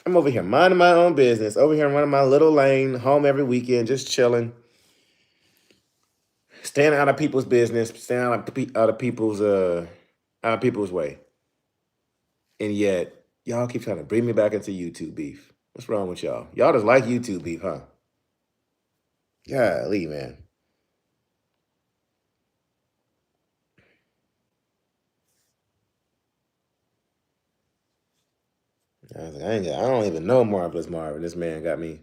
I'm over here minding my own business, over here running my little lane, home every weekend, just chilling, staying out of people's business, staying out of people's way. And yet, y'all keep trying to bring me back into YouTube beef. What's wrong with y'all? Y'all just like YouTube beef, huh? Golly, man. I was like, I don't even know Marvelous Marvin. This man got me.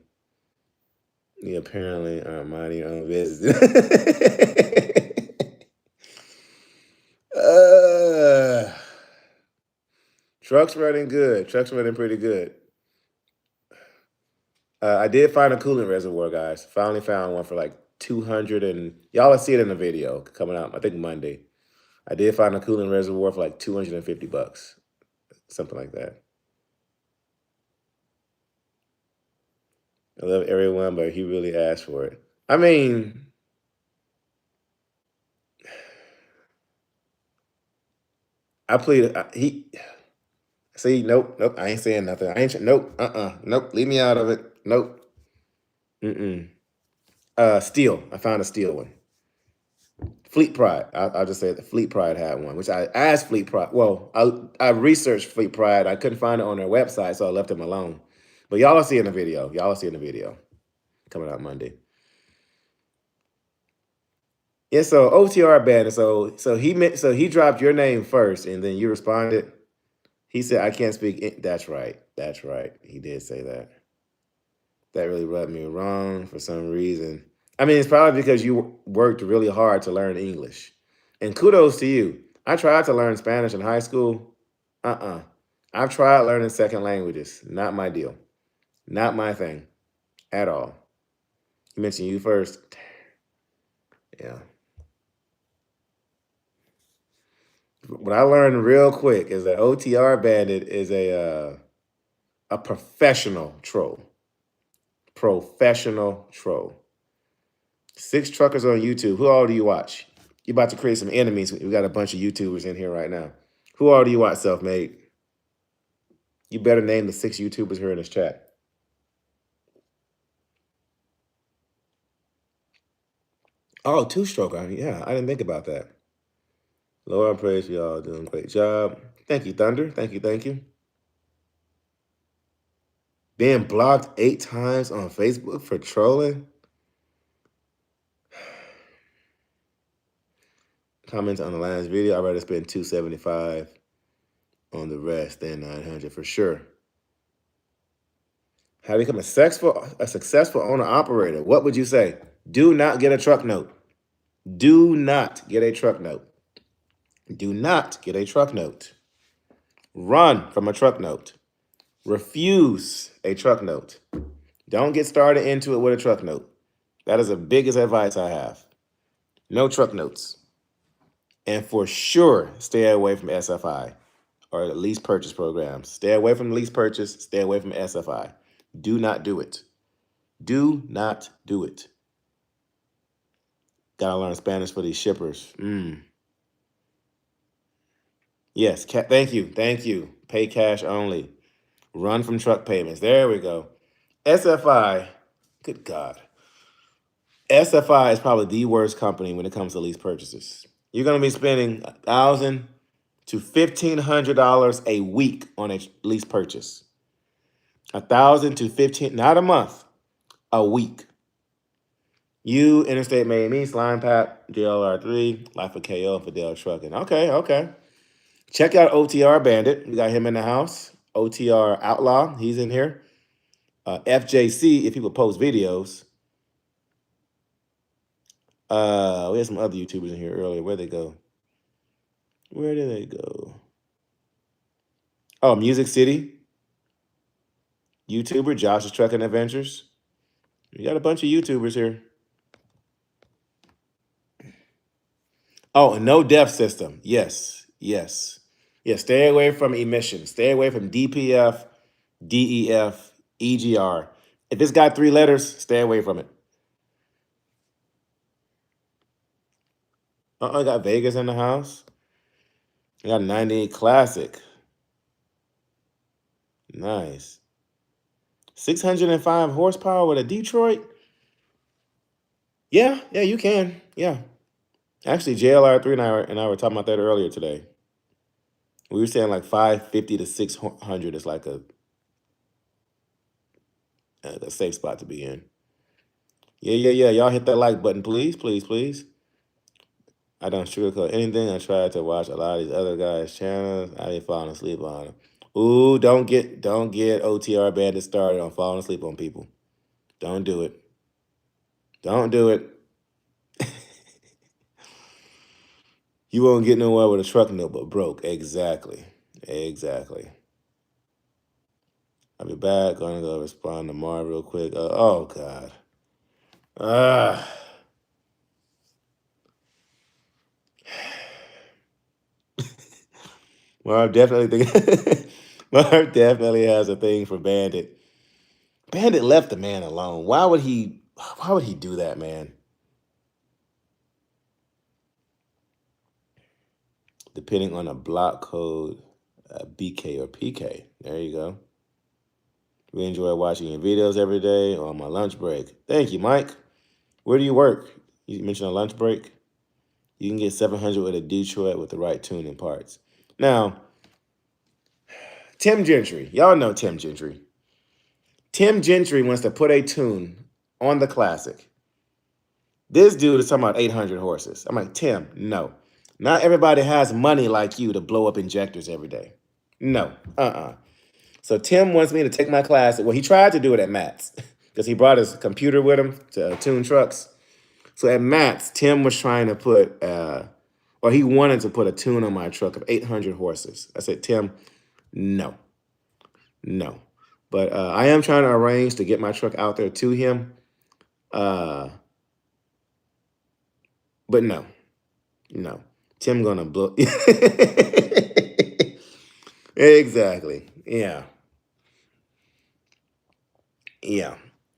He apparently minding your own business. Truck's running good. Truck's running pretty good. I did find a coolant reservoir, guys. Finally found one for like 200 and y'all will see it in the video coming out, I think Monday. I did find a coolant reservoir for like 250 bucks. Something like that. I love everyone, but he really asked for it. I mean, I plead. See, nope, I ain't saying nothing. Nope, nope. Leave me out of it. Nope. Steel. I found a steel one. Fleet Pride. I'll just say the Fleet Pride had one, which I asked Fleet Pride. Well, I researched Fleet Pride. I couldn't find it on their website, so I left them alone. But y'all will see in the video. Y'all will see in the video coming out Monday. Yeah, so OTR Bandit. So he dropped your name first, and then you responded. He said, "I can't speak." That's right. That's right. He did say that. That really rubbed me wrong for some reason. I mean, it's probably because you worked really hard to learn English. And kudos to you. I tried to learn Spanish in high school. I've tried learning second languages. Not my deal. Not my thing at all. You mentioned you first. Yeah. What I learned real quick is that OTR Bandit is a professional troll. Professional troll. 6 truckers on YouTube. Who all do you watch? You're about to create some enemies. We got a bunch of YouTubers in here right now. Who all do you watch, Self-Made? You better name the 6 YouTubers here in this chat. Oh, 2-stroke. Yeah, I didn't think about that. Lord, I praise you all doing a great job. Thank you, Thunder. Thank you, thank you. Being blocked 8 times on Facebook for trolling. Comments on the last video. I'd rather spend $275 on the rest than $900 for sure. How to become a successful owner-operator. What would you say? Do not get a truck note. Do not get a truck note. Do not get a truck note. Run from a truck note. Refuse a truck note. Don't get started into it with a truck note. That is the biggest advice I have. No truck notes. And for sure, stay away from SFI or lease purchase programs. Stay away from lease purchase. Stay away from SFI. Do not do it. Do not do it. Gotta learn Spanish for these shippers. Yes, thank you. Thank you. Pay cash only. Run from truck payments. There we go. SFI, good God. SFI is probably the worst company when it comes to lease purchases. You're going to be spending $1,000 to $1,500 a week on a lease purchase. $1,000 to $1,500, not a month, a week. You, Interstate Made Me, Slime Pack, JLR3, Life of KO, Fidel Trucking. Okay. Check out OTR Bandit. We got him in the house. OTR Outlaw, he's in here. FJC, if people post videos. We had some other YouTubers in here earlier. Where'd they go? Where did they go? Oh, Music City. YouTuber, Josh's Trucking Adventures. We got a bunch of YouTubers here. Oh, and no depth system. Yes. Stay away from emissions. Stay away from DPF, DEF, EGR. If it's got 3 letters, stay away from it. I got Vegas in the house. I got a 98 Classic. Nice. 605 horsepower with a Detroit. Yeah, you can. Yeah. Actually, JLR3 and I were talking about that earlier today. We were saying like 550 to 600 is like a safe spot to be in. Yeah. Y'all hit that like button, please. I don't sugarcoat anything. I tried to watch a lot of these other guys' channels. I ain't falling asleep on them. Ooh, don't get OTR Bandit started on falling asleep on people. Don't do it. Don't do it. You won't get nowhere with a truck note, but broke. Exactly. I'll be back. Gonna go respond to Mar real quick. Oh God. Marv definitely has a thing for Bandit. Bandit left the man alone. Why would he do that, man? Depending on a block code, BK or PK. There you go. We enjoy watching your videos every day on my lunch break. Thank you, Mike. Where do you work? You mentioned a lunch break. You can get 700 with a Detroit with the right tuning parts. Now, Tim Gentry. Y'all know Tim Gentry. Tim Gentry wants to put a tune on the Classic. This dude is talking about 800 horses. I'm like, Tim, no. Not everybody has money like you to blow up injectors every day. No. So Tim wants me to take my Classic. Well, he tried to do it at Matt's because he brought his computer with him to tune trucks. So at Matt's, Tim was trying to put, or he wanted to put a tune on my truck of 800 horses. I said, Tim, no. But I am trying to arrange to get my truck out there to him. But no. Tim gonna blow. Exactly. Yeah.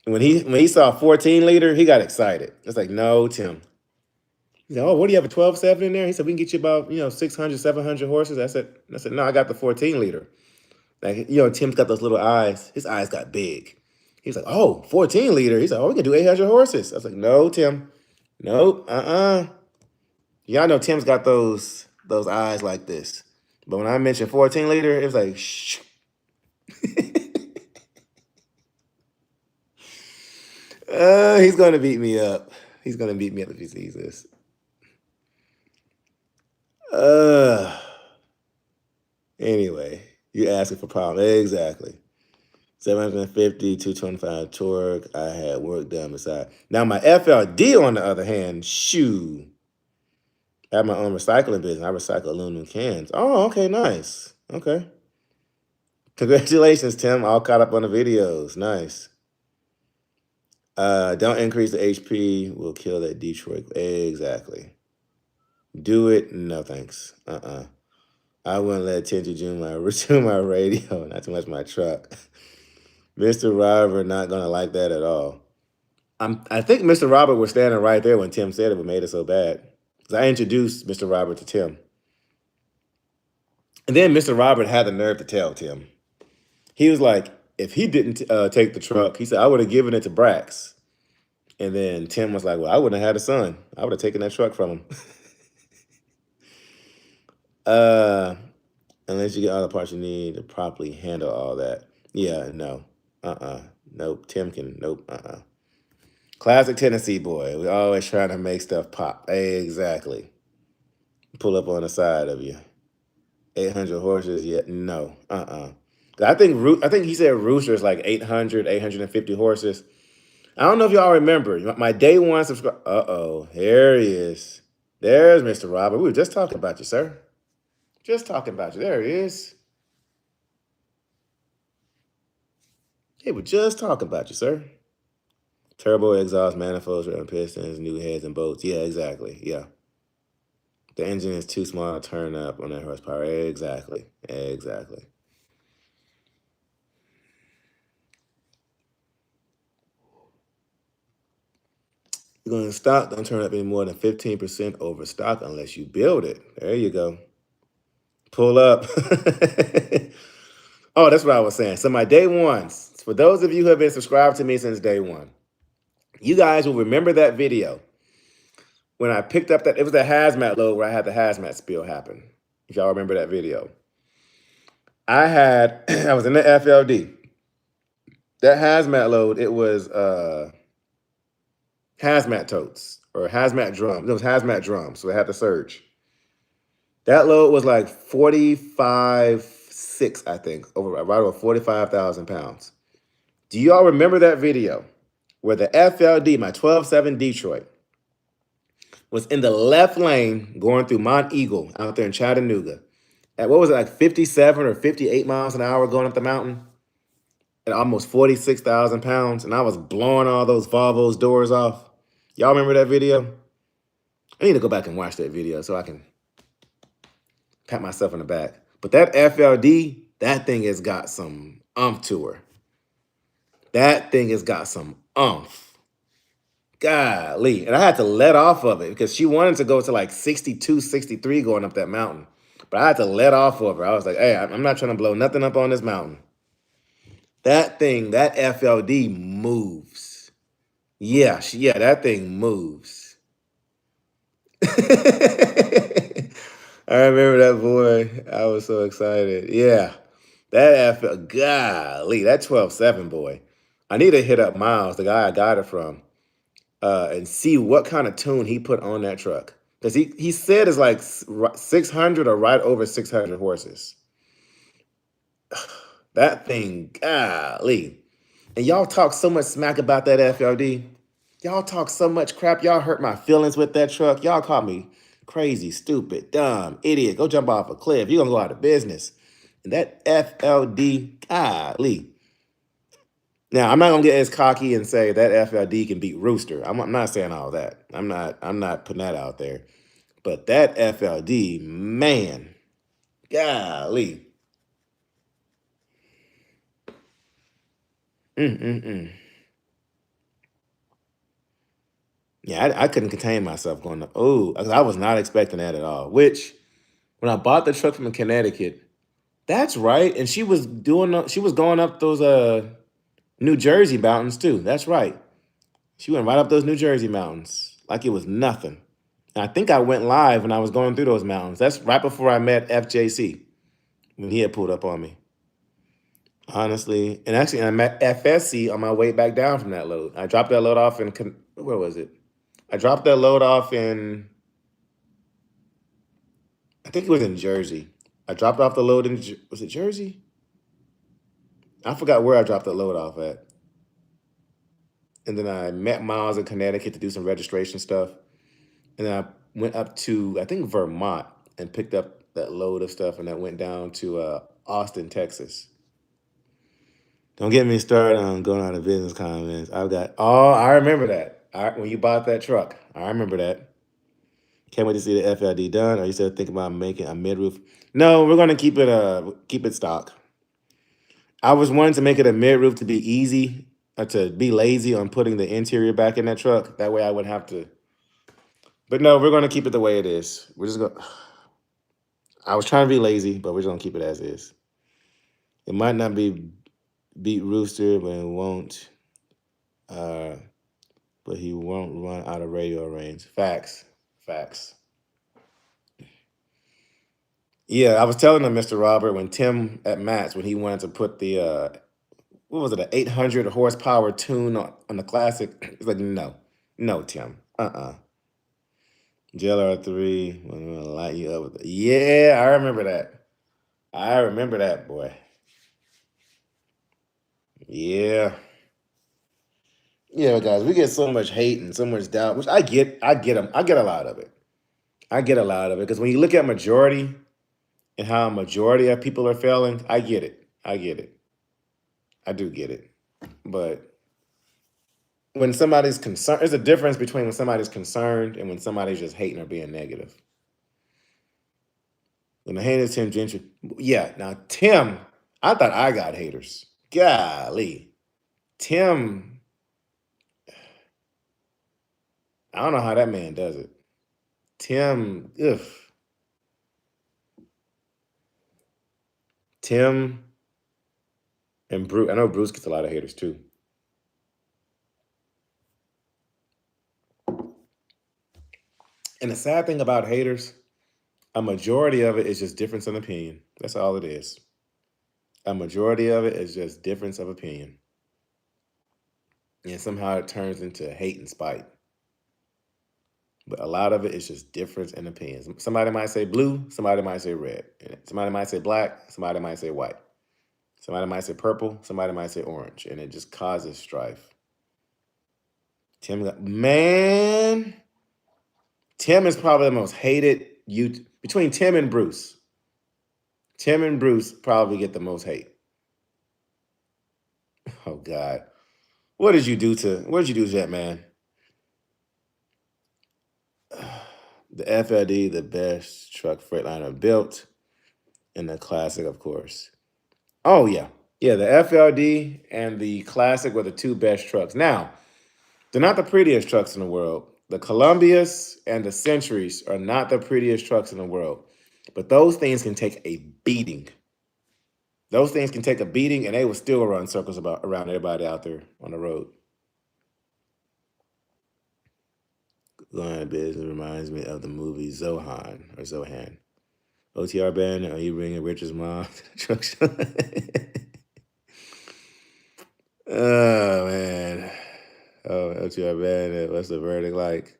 When he saw 14 liter, he got excited. It's like, no, Tim. He's like, oh, what do you have, a 12.7 in there? He said, we can get you about, 600, 700 horses. I said, no, I got the 14 liter. Like, Tim's got those little eyes. His eyes got big. He's like, oh, 14 liter. He's like, oh, we can do 800 horses. I was like, no, Tim. Nope. Y'all know Tim's got those eyes like this. But when I mentioned 14 liter, it was like, shh. He's going to beat me up. He's going to beat me up if he sees this. Anyway, you asking for problem. Exactly. 750, 225 torque. I had work done beside. Now, my FLD, on the other hand, shoo. I have my own recycling business. I recycle aluminum cans. Oh, okay, nice. Okay. Congratulations, Tim. All caught up on the videos. Nice. Don't increase the HP. We'll kill that Detroit. Exactly. Do it. No, thanks. I wouldn't let attention to my radio, not too much my truck. Mr. Robert not gonna like that at all. I think Mr. Robert was standing right there when Tim said it, what made it so bad. Because I introduced Mr. Robert to Tim. And then Mr. Robert had the nerve to tell Tim. He was like, if he didn't take the truck, he said, I would have given it to Brax. And then Tim was like, well, I wouldn't have had a son. I would have taken that truck from him. Unless you get all the parts you need to properly handle all that. Yeah, no. Nope. Tim can, nope. Classic Tennessee boy. We always trying to make stuff pop. Exactly. Pull up on the side of you. 800 horses, yeah, no. I think he said Rooster is like 800, 850 horses. I don't know if y'all remember. My day one subscribe. Here he is. There's Mr. Robert. We were just talking about you, sir. Just talking about you. There he is. Hey, we're just talking about you, sir. Turbo exhaust manifolds, and pistons, new heads and bolts. Yeah, exactly. Yeah. The engine is too small to turn up on that horsepower. Exactly. Exactly. You're going to stock, don't turn up any more than 15% over stock unless you build it. There you go. Pull up. Oh, that's what I was saying. So my day ones, for those of you who have been subscribed to me since day one, you guys will remember that video when I picked up it was a hazmat load where I had the hazmat spill happen. If y'all remember that video. I was in the FLD. That hazmat load, it was hazmat totes or hazmat drums. It was hazmat drums, so they had to surge. That load was like 45.6, I think, right over 45,000 pounds. Do y'all remember that video where the FLD, my 12.7 Detroit, was in the left lane going through Mount Eagle out there in Chattanooga at, what was it, like 57 or 58 miles an hour going up the mountain at almost 46,000 pounds, and I was blowing all those Volvo's doors off? Y'all remember that video? I need to go back and watch that video so I can pat myself on the back. But that FLD, that thing has got some umph to her. That thing has got some umph. Golly. And I had to let off of it because she wanted to go to like 62, 63 going up that mountain. But I had to let off of her. I was like, hey, I'm not trying to blow nothing up on this mountain. That thing, that FLD moves. Yeah, that thing moves. I remember that boy. I was so excited. Yeah, that golly, that 12.7 boy. I need to hit up Miles, the guy I got it from, and see what kind of tune he put on that truck. Because he said it's like 600 or right over 600 horses. That thing, golly. And y'all talk so much smack about that FLD. Y'all talk so much crap. Y'all hurt my feelings with that truck. Y'all call me crazy, stupid, dumb, idiot. Go jump off a cliff. You're going to go out of business. And that FLD, golly. Now, I'm not going to get as cocky and say that FLD can beat Rooster. I'm not saying all that. I'm not putting that out there. But that FLD, man, golly. Yeah, I couldn't contain myself going, oh, I was not expecting that at all. Which, when I bought the truck from Connecticut, that's right. And she was going up those New Jersey mountains too. That's right. She went right up those New Jersey mountains like it was nothing. And I think I went live when I was going through those mountains. That's right before I met FJC when he had pulled up on me. Honestly, and actually, I met FSC on my way back down from that load. I dropped that load off in where was it? I dropped that load off in, I think it was in Jersey. I dropped off the load in was it Jersey? I forgot where I dropped that load off at. And then I met Miles in Connecticut to do some registration stuff. And then I went up to, I think, Vermont and picked up that load of stuff, and I went down to Austin, Texas. Don't get me started on going out of business comments. I remember that. When you bought that truck, I remember that. Can't wait to see the FLD done. Are you still thinking about making a mid-roof? No, we're gonna keep it stock. I was wanting to make it a mid-roof to be easy, to be lazy on putting the interior back in that truck. That way I wouldn't have to. But no, we're gonna keep it the way it is. We're just gonna. I was trying to be lazy, but we're just gonna keep it as is. It might not be beat Rooster, but it won't. But he won't run out of radio range. Facts. Yeah, I was telling him, Mr. Robert, when Tim at Matt's, when he wanted to put the what was it, an 800 horsepower tune on the classic, it's like, no, Tim, JLR3, I'm gonna light you up with it. Yeah, I remember that, boy. Yeah. Yeah, guys, we get so much hate and so much doubt, which I get. I get them. I get a lot of it. Because when you look at majority and how a majority of people are failing, I get it. I do get it. But when somebody's concerned, there's a difference between when somebody's concerned and when somebody's just hating or being negative. When the haters, Tim Gentry, yeah. Now Tim, I thought I got haters. Golly, Tim, I don't know how that man does it. Tim, ugh. Tim and Bruce. I know Bruce gets a lot of haters too. And the sad thing about haters, a majority of it is just difference in opinion. That's all it is. A majority of it is just difference of opinion. And somehow it turns into hate and spite. But a lot of it is just difference in opinions. Somebody might say blue, somebody might say red. Somebody might say black, somebody might say white. Somebody might say purple, somebody might say orange. And it just causes strife. Tim is probably the most hated between Tim and Bruce. Tim and Bruce probably get the most hate. Oh God. What did you do to that man? The FLD, the best truck Freightliner built, and the Classic, of course. Oh yeah. Yeah, the FLD and the Classic were the two best trucks. Now, they're not the prettiest trucks in the world. The Columbias and the Centuries are not the prettiest trucks in the world. But those things can take a beating. Those things can take a beating, and they will still run circles around everybody out there on the road. Going out of business reminds me of the movie Zohan. OTR band, are you bringing Richard's mom to the truck show? Oh, man. Oh, OTR band, what's the verdict like?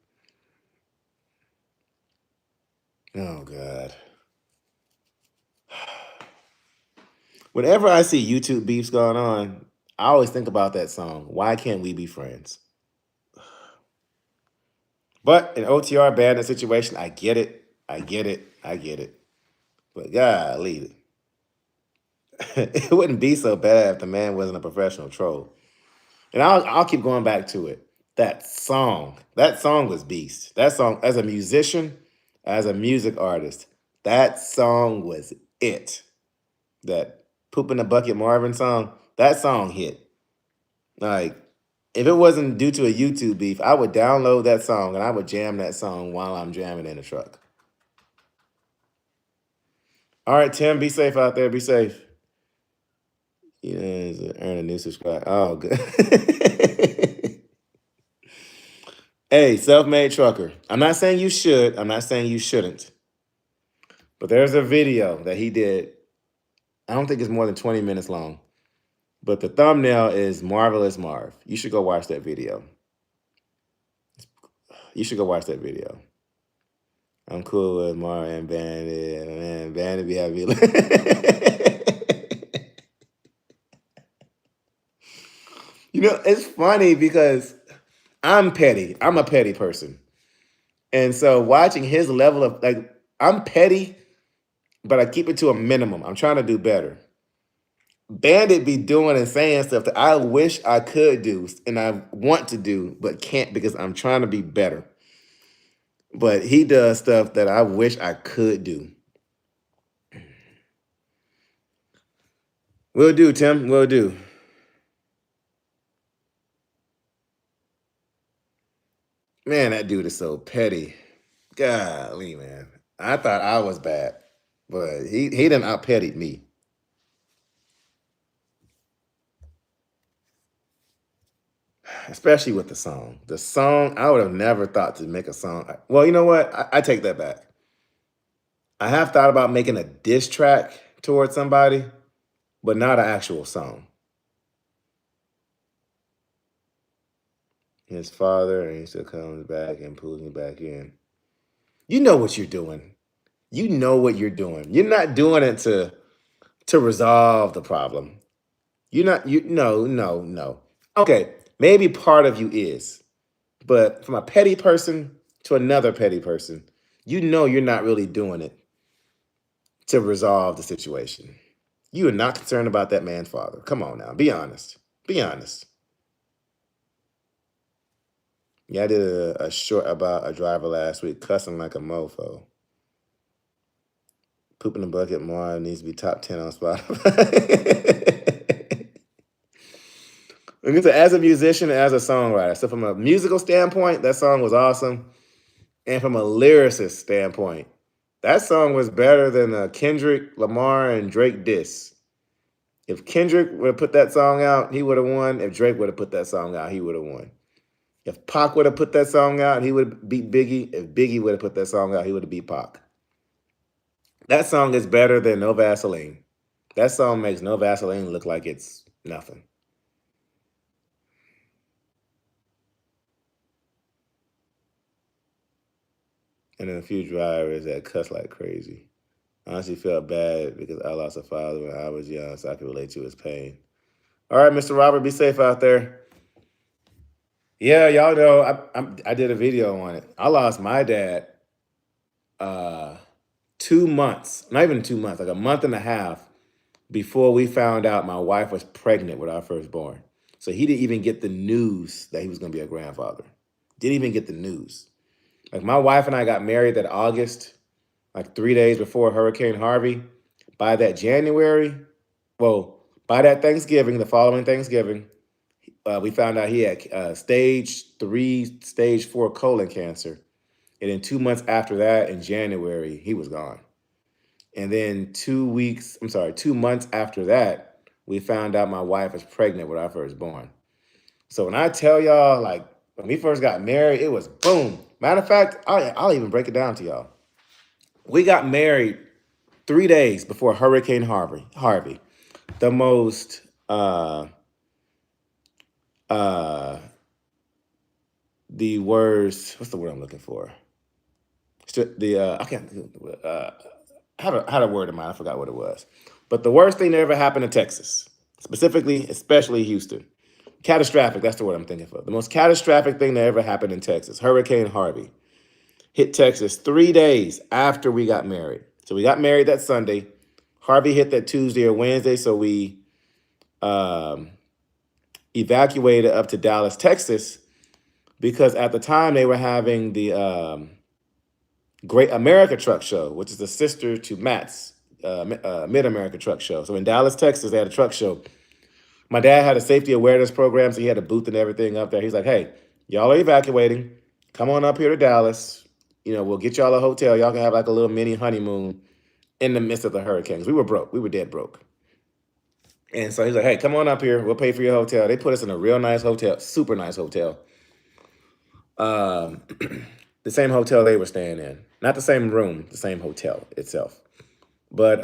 Oh, God. Whenever I see YouTube beefs going on, I always think about that song, Why Can't We Be Friends? But in OTR band situation, I get it. But golly, it wouldn't be so bad if the man wasn't a professional troll. And I'll keep going back to it. That song was beast. That song, as a musician, as a music artist, that song was it. That Poop in the Bucket Marvin song, that song hit. Like, If it wasn't due to a YouTube beef, I would download that song and I would jam that song while I'm jamming in the truck. All right, Tim, be safe out there. Be safe. You know, earn a new subscriber. Oh, good. Hey, self-made trucker. I'm not saying you should. I'm not saying you shouldn't. But there's a video that he did. I don't think it's more than 20 minutes long. But the thumbnail is Marvelous Marv. You should go watch that video. You should go watch that video. I'm cool with Marv and Bandit. Man, Bandit be happy. You know, it's funny because I'm petty. I'm a petty person. And so watching his level of, like, I'm petty, but I keep it to a minimum. I'm trying to do better. Bandit be doing and saying stuff that I wish I could do and I want to do, but can't because I'm trying to be better. But he does stuff that I wish I could do. Will do, Tim. Will do. Man, that dude is so petty. Golly, man. I thought I was bad, but he done out-pettied me. Especially with the song. The song, I would have never thought to make a song. Well, you know what? I take that back. I have thought about making a diss track towards somebody, but not an actual song. His father, and he still comes back and pulls me back in. You know what you're doing. You know what you're doing. You're not doing it to resolve the problem. No. Okay, maybe part of you is, but from a petty person to another petty person, you know you're not really doing it to resolve the situation. You are not concerned about that man's father. Come on now, be honest. Be honest. Yeah, I did a short about a driver last week, cussing like a mofo. Poop in the bucket more needs to be top 10 on Spotify. As a musician and as a songwriter. So from a musical standpoint, that song was awesome. And from a lyricist standpoint, that song was better than Kendrick, Lamar, and Drake diss. If Kendrick would have put that song out, he would have won. If Drake would have put that song out, he would have won. If Pac would have put that song out, he would have beat Biggie. If Biggie would have put that song out, he would have beat Pac. That song is better than No Vaseline. That song makes No Vaseline look like it's nothing. And then a few drivers that cuss like crazy. I honestly felt bad because I lost a father when I was young, so I could relate to his pain. All right, Mr. Robert, be safe out there. Yeah, y'all know I did a video on it. I lost my dad 2 months, not even 2 months, like a month and a half before we found out my wife was pregnant with our firstborn. So he didn't even get the news that he was going to be a grandfather. Didn't even get the news. Like my wife and I got married that August, like 3 days before Hurricane Harvey. By that January, by that Thanksgiving, the following Thanksgiving, we found out he had stage 3, stage 4 colon cancer. And then 2 months after that, in January, he was gone. And then 2 months after that, we found out my wife was pregnant with our firstborn. So when I tell y'all, like, when we first got married, it was boom. Matter of fact, I'll even break it down to y'all. We got married 3 days before Hurricane Harvey. The most the worst, what's the word I'm looking for? I had a word in mind, I forgot what it was. But the worst thing that ever happened in Texas, especially Houston. Catastrophic, that's the word I'm thinking for. The most catastrophic thing that ever happened in Texas, Hurricane Harvey, hit Texas 3 days after we got married. So we got married that Sunday. Harvey hit that Tuesday or Wednesday, so we evacuated up to Dallas, Texas, because at the time they were having the Great America Truck Show, which is the sister to Matt's Mid-America Truck Show. So in Dallas, Texas, they had a truck show. My dad had a safety awareness program, so he had a booth and everything up there. He's like, hey, y'all are evacuating. Come on up here to Dallas. We'll get y'all a hotel. Y'all can have like a little mini honeymoon in the midst of the hurricanes. We were broke. We were dead broke. And so he's like, hey, come on up here. We'll pay for your hotel. They put us in a real nice hotel, super nice hotel. The same hotel they were staying in. Not the same room, the same hotel itself. But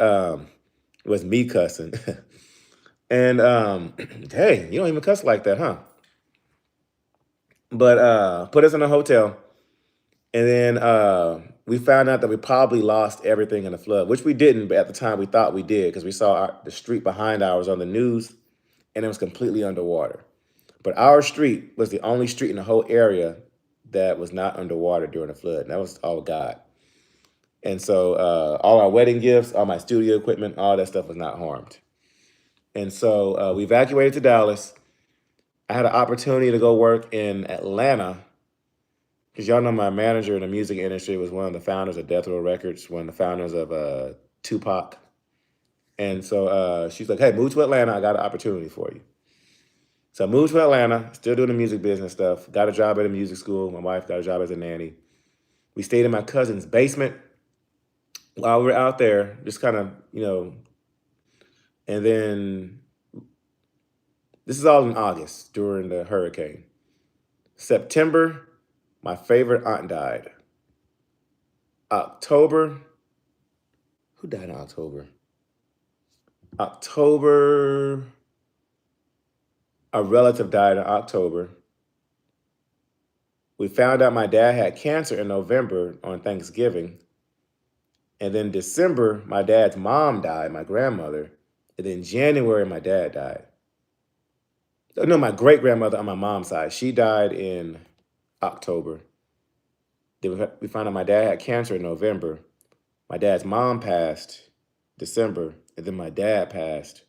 it was me cussing. And hey, you don't even cuss like that, huh? But put us in a hotel. And then we found out that we probably lost everything in the flood, which we didn't, but at the time we thought we did because we saw the street behind ours on the news and it was completely underwater. But our street was the only street in the whole area that was not underwater during the flood. And that was all God. And so all our wedding gifts, all my studio equipment, all that stuff was not harmed. And so we evacuated to Dallas. I had an opportunity to go work in Atlanta because y'all know my manager in the music industry was one of the founders of Death Row Records, one of the founders of Tupac. And so she's like, hey, move to Atlanta. I got an opportunity for you. So I moved to Atlanta, still doing the music business stuff. Got a job at a music school. My wife got a job as a nanny. We stayed in my cousin's basement while we were out there, just kind of, and then this is all in August during the hurricane. September, my favorite aunt died. October, who died in October? October, a relative died in October. We found out my dad had cancer in November on Thanksgiving. And then December, my dad's mom died, my grandmother. And then January, my dad died. No, my great-grandmother on my mom's side. She died in October. Then we found out my dad had cancer in November. My dad's mom passed December. And then my dad passed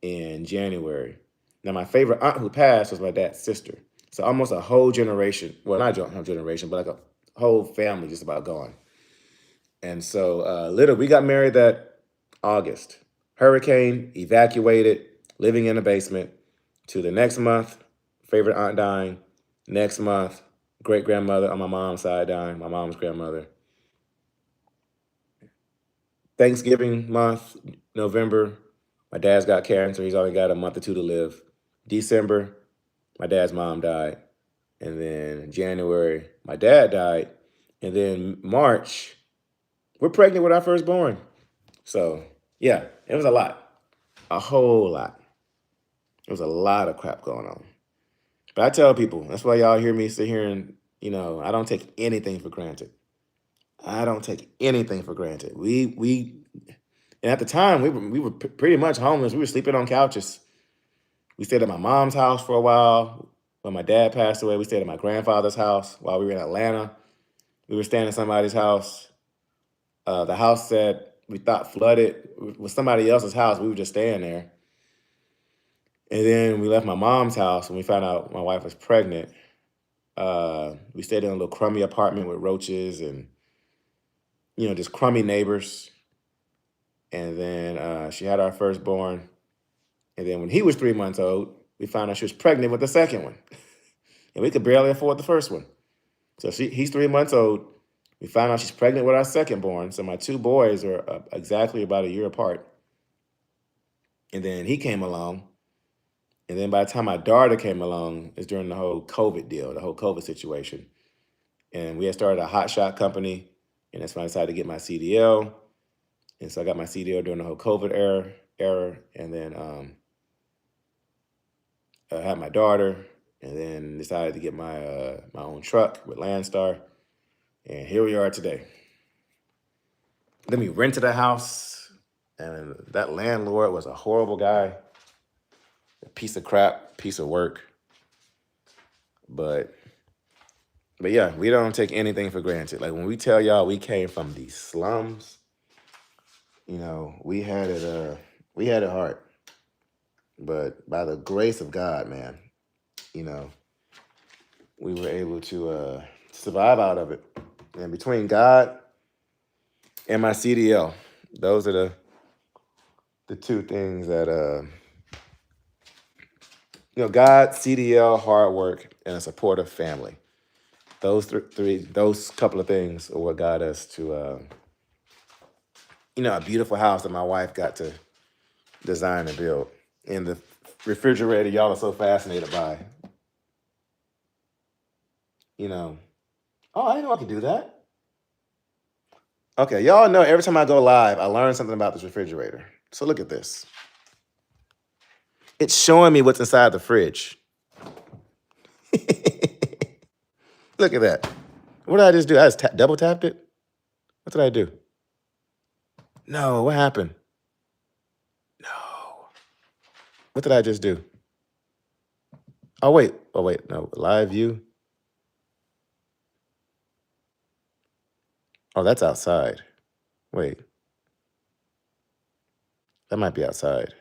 in January. Now, my favorite aunt who passed was my dad's sister. So almost a whole generation, well, not a generation, but like a whole family just about gone. And so literally, we got married that August. Hurricane, evacuated, living in a basement. To the next month, favorite aunt dying. Next month, great-grandmother on my mom's side dying, my mom's grandmother. Thanksgiving month, November, my dad's got cancer. He's only got a month or two to live. December, my dad's mom died. And then January, my dad died. And then March, we're pregnant with our firstborn. So, yeah, it was a lot. A whole lot. There was a lot of crap going on. But I tell people, that's why y'all hear me sit here and, I don't take anything for granted. I don't take anything for granted. And at the time, we were pretty much homeless. We were sleeping on couches. We stayed at my mom's house for a while. When my dad passed away, we stayed at my grandfather's house while we were in Atlanta. We were staying at somebody's house. The house that we thought flooded was somebody else's house. We were just staying there. And then we left my mom's house when we found out my wife was pregnant. We stayed in a little crummy apartment with roaches and, just crummy neighbors. And then she had our firstborn. And then when he was 3 months old, we found out she was pregnant with the second one. And we could barely afford the first one. So he's 3 months old. We found out she's pregnant with our secondborn. So my two boys are exactly about a year apart. And then he came along. And then by the time my daughter came along, it's during the whole COVID deal, the whole COVID situation. And we had started a hotshot company. And that's when I decided to get my CDL. And so I got my CDL during the whole COVID era. And then I had my daughter. And then decided to get my my own truck with Landstar. And here we are today. Then we rented a house. And that landlord was a horrible guy. A piece of crap, piece of work. But yeah, we don't take anything for granted. Like when we tell y'all we came from these slums, we had it hard. But by the grace of God, man, we were able to survive out of it. And between God and my CDL, those are the two things that You know, God, CDL, hard work, and a supportive family. Those those couple of things are what got us to, you know, a beautiful house that my wife got to design and build. And the refrigerator, y'all are so fascinated by. You know, oh, I didn't know I could do that. Okay, y'all know every time I go live, I learn something about this refrigerator. So look at this. It's showing me what's inside the fridge. Look at that. What did I just do? I just double tapped it? What did I do? No, what happened? No. What did I just do? Oh, wait. Oh, wait. No, live view. Oh, that's outside. Wait. That might be outside.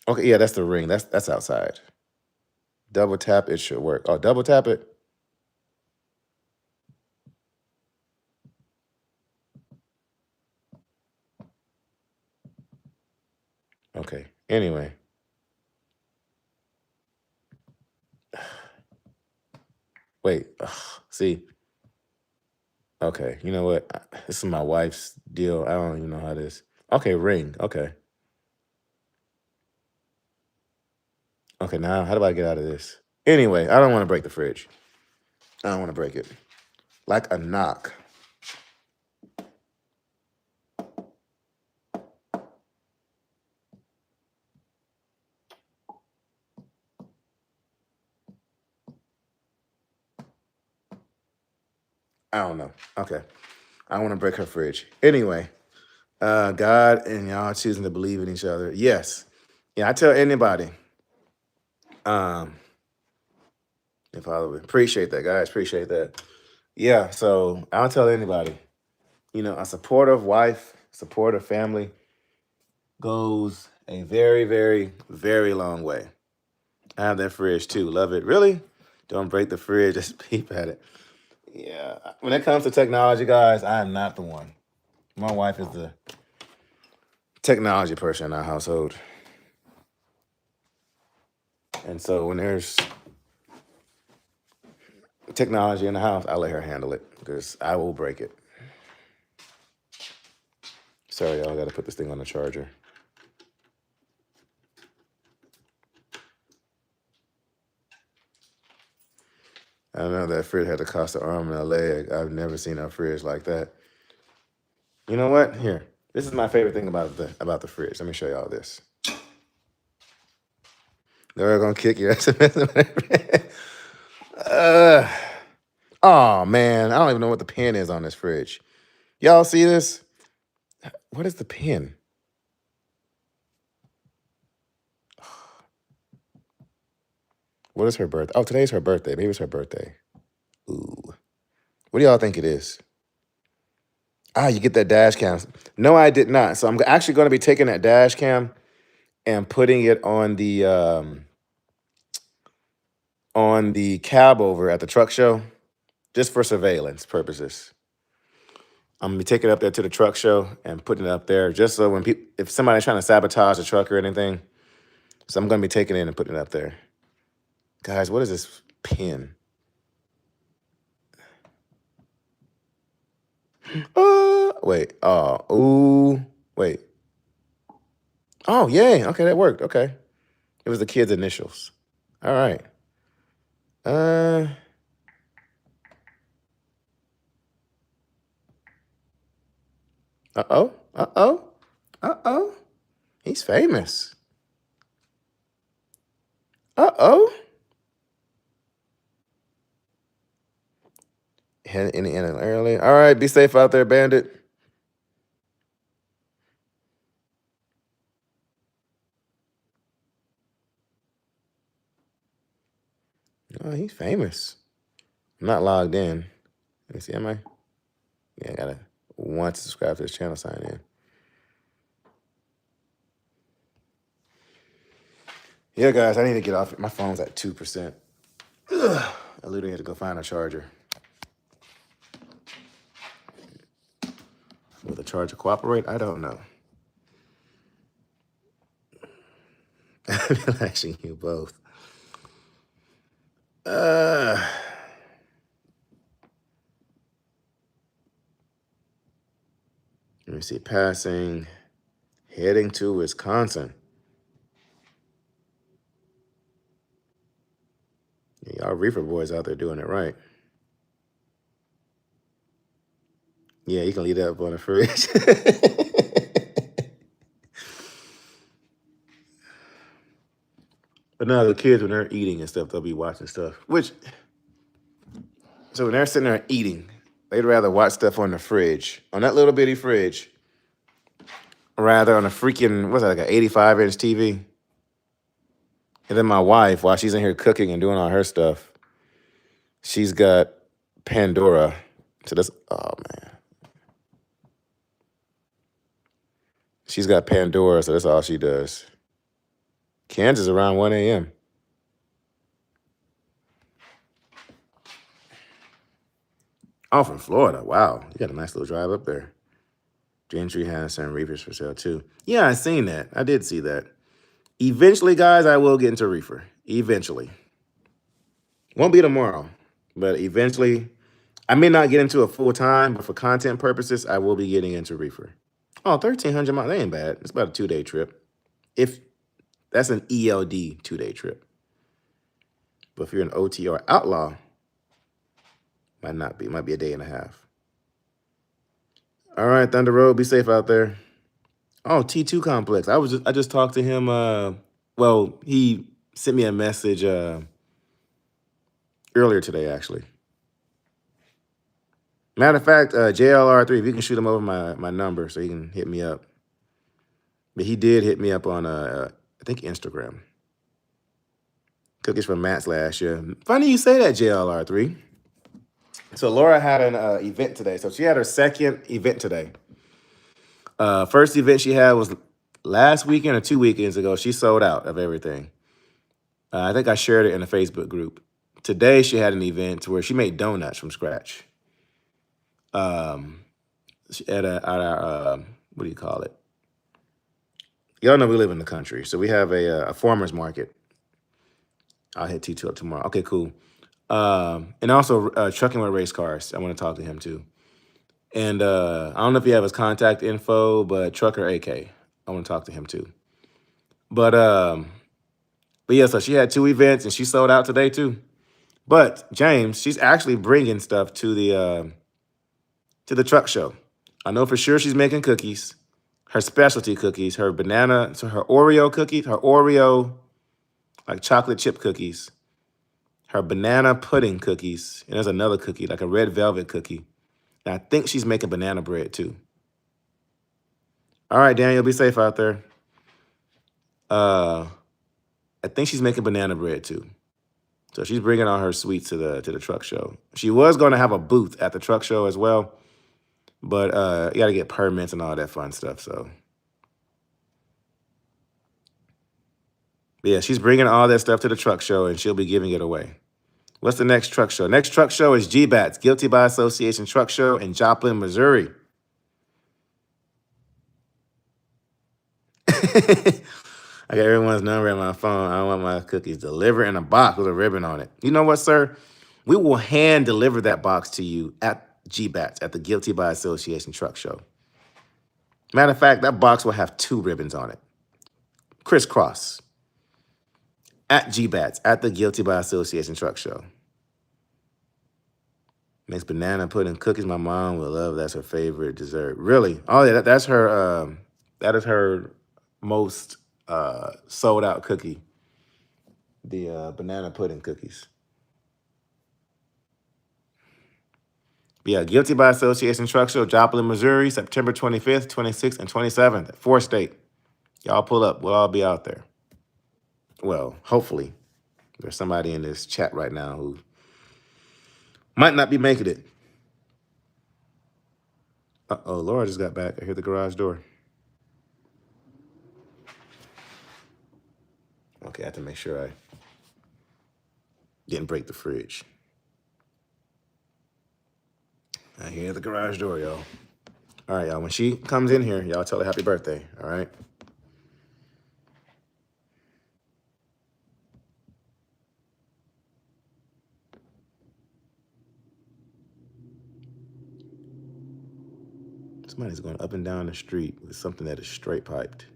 Okay, yeah, that's the ring. That's outside. Double tap, it should work. Oh, double tap it. Okay. Anyway. Wait. Ugh, see. Okay. You know what? This is my wife's deal. I don't even know how this. Okay, ring. Okay. Okay, now how do I get out of this? Anyway, I don't want to break the fridge. I don't want to break it. Like a knock. I don't know. Okay. I don't want to break her fridge. Anyway, God and y'all choosing to believe in each other. Yes. Yeah, I tell anybody. If I appreciate that, guys. Appreciate that. Yeah, so I'll tell anybody, you know, a supportive wife, supportive family goes a very, very, very long way. I have that fridge too. Love it. Really? Don't break the fridge. Just peep at it. Yeah. When it comes to technology, guys, I am not the one. My wife is the technology person in our household. And so when there's technology in the house, I let her handle it because I will break it. Sorry, y'all. I got to put this thing on the charger. I don't know, that fridge had to cost an arm and a leg. I've never seen a fridge like that. You know what? Here. This is my favorite thing about the fridge. Let me show y'all this. They're gonna kick your ass. Oh man, I don't even know what the pin is on this fridge. Y'all see this? What is the pin? What is her birthday? Oh, today's her birthday. Maybe it's her birthday. Ooh. What do y'all think it is? Ah, you get that dash cam. No, I did not. So I'm actually going to be taking that dash cam and putting it on the cab over at the truck show, just for surveillance purposes. I'm gonna be taking it up there to the truck show and putting it up there just so when people, if somebody's trying to sabotage the truck or anything, so I'm gonna be taking it and putting it up there. Guys, what is this pin? Wait. Oh, ooh. Wait. Oh, yay. Okay, that worked. Okay. It was the kid's initials. All right. Uh-oh. Uh-oh. Uh-oh. He's famous. Uh-oh. Head in early. All right, be safe out there, Bandit. Oh, he's famous. I'm not logged in. Let me see, am I? Yeah, I gotta want to subscribe to this channel, sign in. Yeah, guys, I need to get off. My phone's at 2%. Ugh, I literally had to go find a charger. Will the charger cooperate? I don't know. Flashing you both. Let me see. Passing. Heading to Wisconsin. Yeah, y'all reefer boys out there doing it right. Yeah, you can leave that up on the fridge. But now the kids, when they're eating and stuff, they'll be watching stuff. So when they're sitting there eating, they'd rather watch stuff on the fridge, on that little bitty fridge, rather on a freaking, what's that, like an 85-inch TV? And then my wife, while she's in here cooking and doing all her stuff, she's got Pandora. So that's, oh man. She's got Pandora, so that's all she does. Kansas around 1 a.m. Oh, from Florida. Wow. You got a nice little drive up there. Gentry has some reefers for sale too. Yeah, I seen that. I did see that. Eventually, guys, I will get into reefer. Eventually. Won't be tomorrow, but eventually. I may not get into it full time, but for content purposes, I will be getting into reefer. Oh, 1,300 miles. That ain't bad. It's about a 2-day trip. If that's an ELD 2-day trip. But if you're an OT or outlaw, might not be. Might be a day and a half. All right, Thunder Road, be safe out there. Oh, T2 Complex. I just talked to him. Well, he sent me a message earlier today, actually. Matter of fact, JLR3, if you can shoot him over my number so he can hit me up. But he did hit me up on, I think, Instagram. Cookies from Matt's last year. Funny you say that, JLR3. So Laura had an event today. So she had her second event today. First event she had was last weekend or 2 weekends ago. She sold out of everything. I think I shared it in a Facebook group. Today she had an event where she made donuts from scratch. At our what do you call it? Y'all know we live in the country, so we have a farmer's market. I'll hit T2 up tomorrow. Okay, cool. And also Trucking with Race Cars. I want to talk to him too. And I don't know if you have his contact info, but Trucker AK. I want to talk to him too. But yeah, so she had 2 events and she sold out today too. But James, she's actually bringing stuff to the truck show. I know for sure she's making cookies, her specialty cookies, her banana, so her Oreo cookies, her Oreo like chocolate chip cookies, her banana pudding cookies, and there's another cookie, like a red velvet cookie. And I think she's making banana bread too. All right, Daniel, be safe out there. I think she's making banana bread too. So she's bringing all her sweets to the truck show. She was going to have a booth at the truck show as well, but you got to get permits and all that fun stuff. So but yeah, she's bringing all that stuff to the truck show, and she'll be giving it away. What's the next truck show? Next truck show is Gbats, Guilty by Association Truck Show in Joplin, Missouri. I got everyone's number in my phone. I want my cookies delivered in a box with a ribbon on it. You know what, sir? We will hand deliver that box to you at Gbats, at the Guilty by Association Truck Show. Matter of fact, that box will have 2 ribbons on it. Crisscross. At Gbats, at the Guilty by Association Truck Show. Makes banana pudding cookies. My mom will love. That's her favorite dessert. Really? Oh yeah, that's her. That is her most sold out cookie. The banana pudding cookies. But yeah, Guilty by Association Truck Show, Joplin, Missouri, September 25th, 26th, and 27th at 4 State. Y'all pull up. We'll all be out there. Well, hopefully. There's somebody in this chat right now who might not be making it. Uh-oh, Laura just got back. I hear the garage door. Okay, I have to make sure I didn't break the fridge. I hear the garage door, y'all. All right, y'all. When she comes in here, y'all tell her happy birthday, all right? Somebody's going up and down the street with something that is straight piped.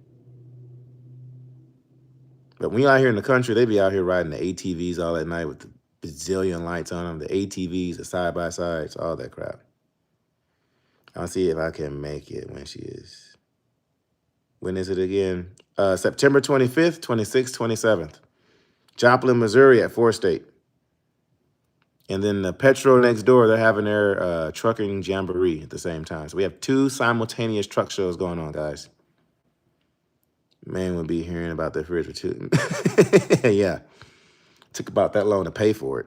But when you're out here in the country, they be out here riding the ATVs all at night with the bazillion lights on them, the ATVs, the side-by-sides, all that crap. I'll see if I can make it when she is. When is it again? September 25th, 26th, 27th. Joplin, Missouri at 4 State. And then the Petro next door, they're having their trucking jamboree at the same time. So we have 2 simultaneous truck shows going on, guys. Man would be hearing about that fridge too. Yeah. Took about that long to pay for it.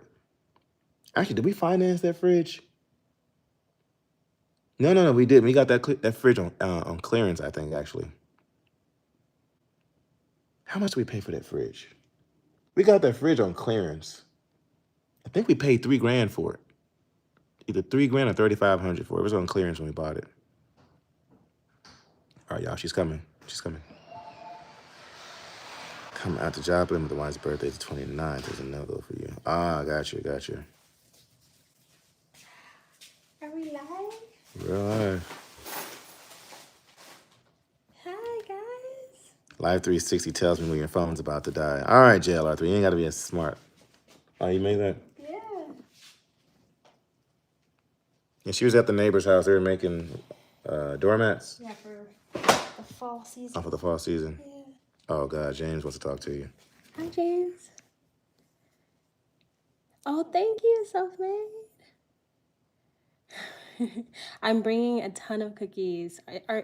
Actually, did we finance that fridge? No, we didn't. We got that fridge on clearance, I think, actually. How much did we pay for that fridge? We got that fridge on clearance. I think we paid $3,000 for it. Either $3,000 or $3,500 for it. It was on clearance when we bought it. All right, y'all, she's coming. She's coming. Coming out to Joplin with the wife's birthday, the 29th. There's a no-go for you. Ah, got you. Are we live? Real live. Hi, guys. Live 360 tells me when your phone's about to die. All right, JLR3, you ain't got to be as smart. Oh, you made that? Yeah. And she was at the neighbor's house. They were making doormats. Yeah, for the fall season. Oh, for the fall season. Yeah. Oh, God, James wants to talk to you. Hi, James. Oh, thank you, Self-Made. I'm bringing a ton of cookies.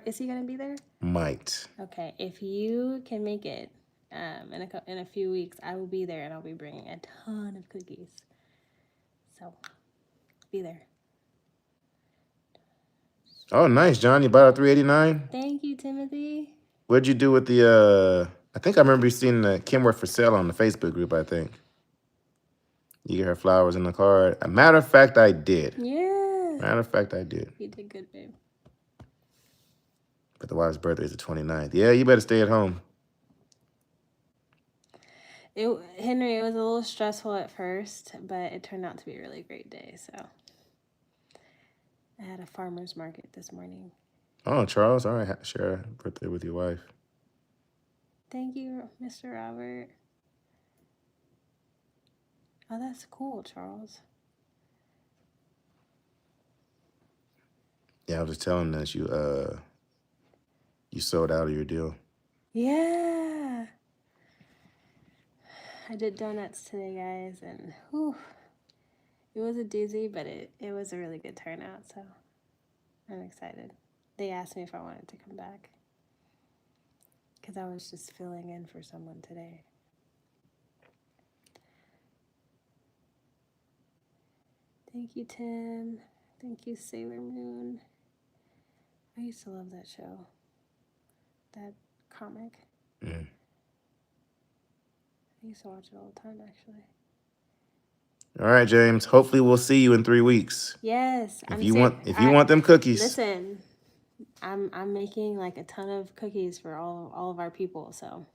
Is he going to be there? Might. Okay, if you can make it in a few weeks, I will be there, and I'll be bringing a ton of cookies. So, be there. Oh, nice, John. You bought a $389? Thank you, Timothy. What'd you do with the, I think I remember you seeing the Kim Worth for sale on the Facebook group, I think. You get her flowers in the card. A matter of fact, I did. Yeah. Matter of fact, I did. You did good, babe. But the wife's birthday is the 29th. Yeah, you better stay at home. Henry, it was a little stressful at first, but it turned out to be a really great day, so. I had a farmer's market this morning. Oh, Charles, all right, share a birthday with your wife. Thank you, Mr. Robert. Oh, that's cool, Charles. Yeah, I was just telling that you sold out of your deal. Yeah. I did donuts today, guys, and whew, it was a doozy, but it was a really good turnout, so I'm excited. They asked me if I wanted to come back because I was just filling in for someone today. Thank you, Tim. Thank you, Sailor Moon. I used to love that show, that comic. Mm. I used to watch it all the time, actually. All right, James. Hopefully, we'll see you in 3 weeks. Yes. If you want them cookies. Listen, I'm making like a ton of cookies for all of our people, so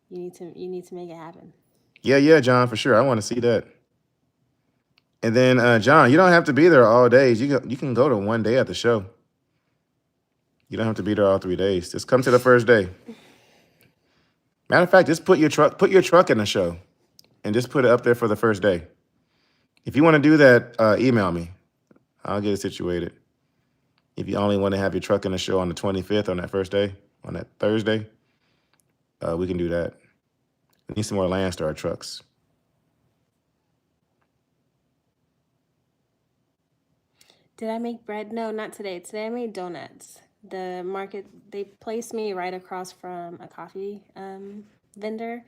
you need to make it happen. Yeah, John, for sure. I want to see that. And then, John, you don't have to be there all days. You can go to one day at the show. You don't have to be there all 3 days. Just come to the first day. Matter of fact, just put your truck in the show and just put it up there for the first day. If you want to do that, email me. I'll get it situated. If you only want to have your truck in the show on the 25th on that first day, on that Thursday, we can do that. We need some more Landstar trucks. Did I make bread? No, not today. Today I made donuts. The market, they placed me right across from a coffee vendor.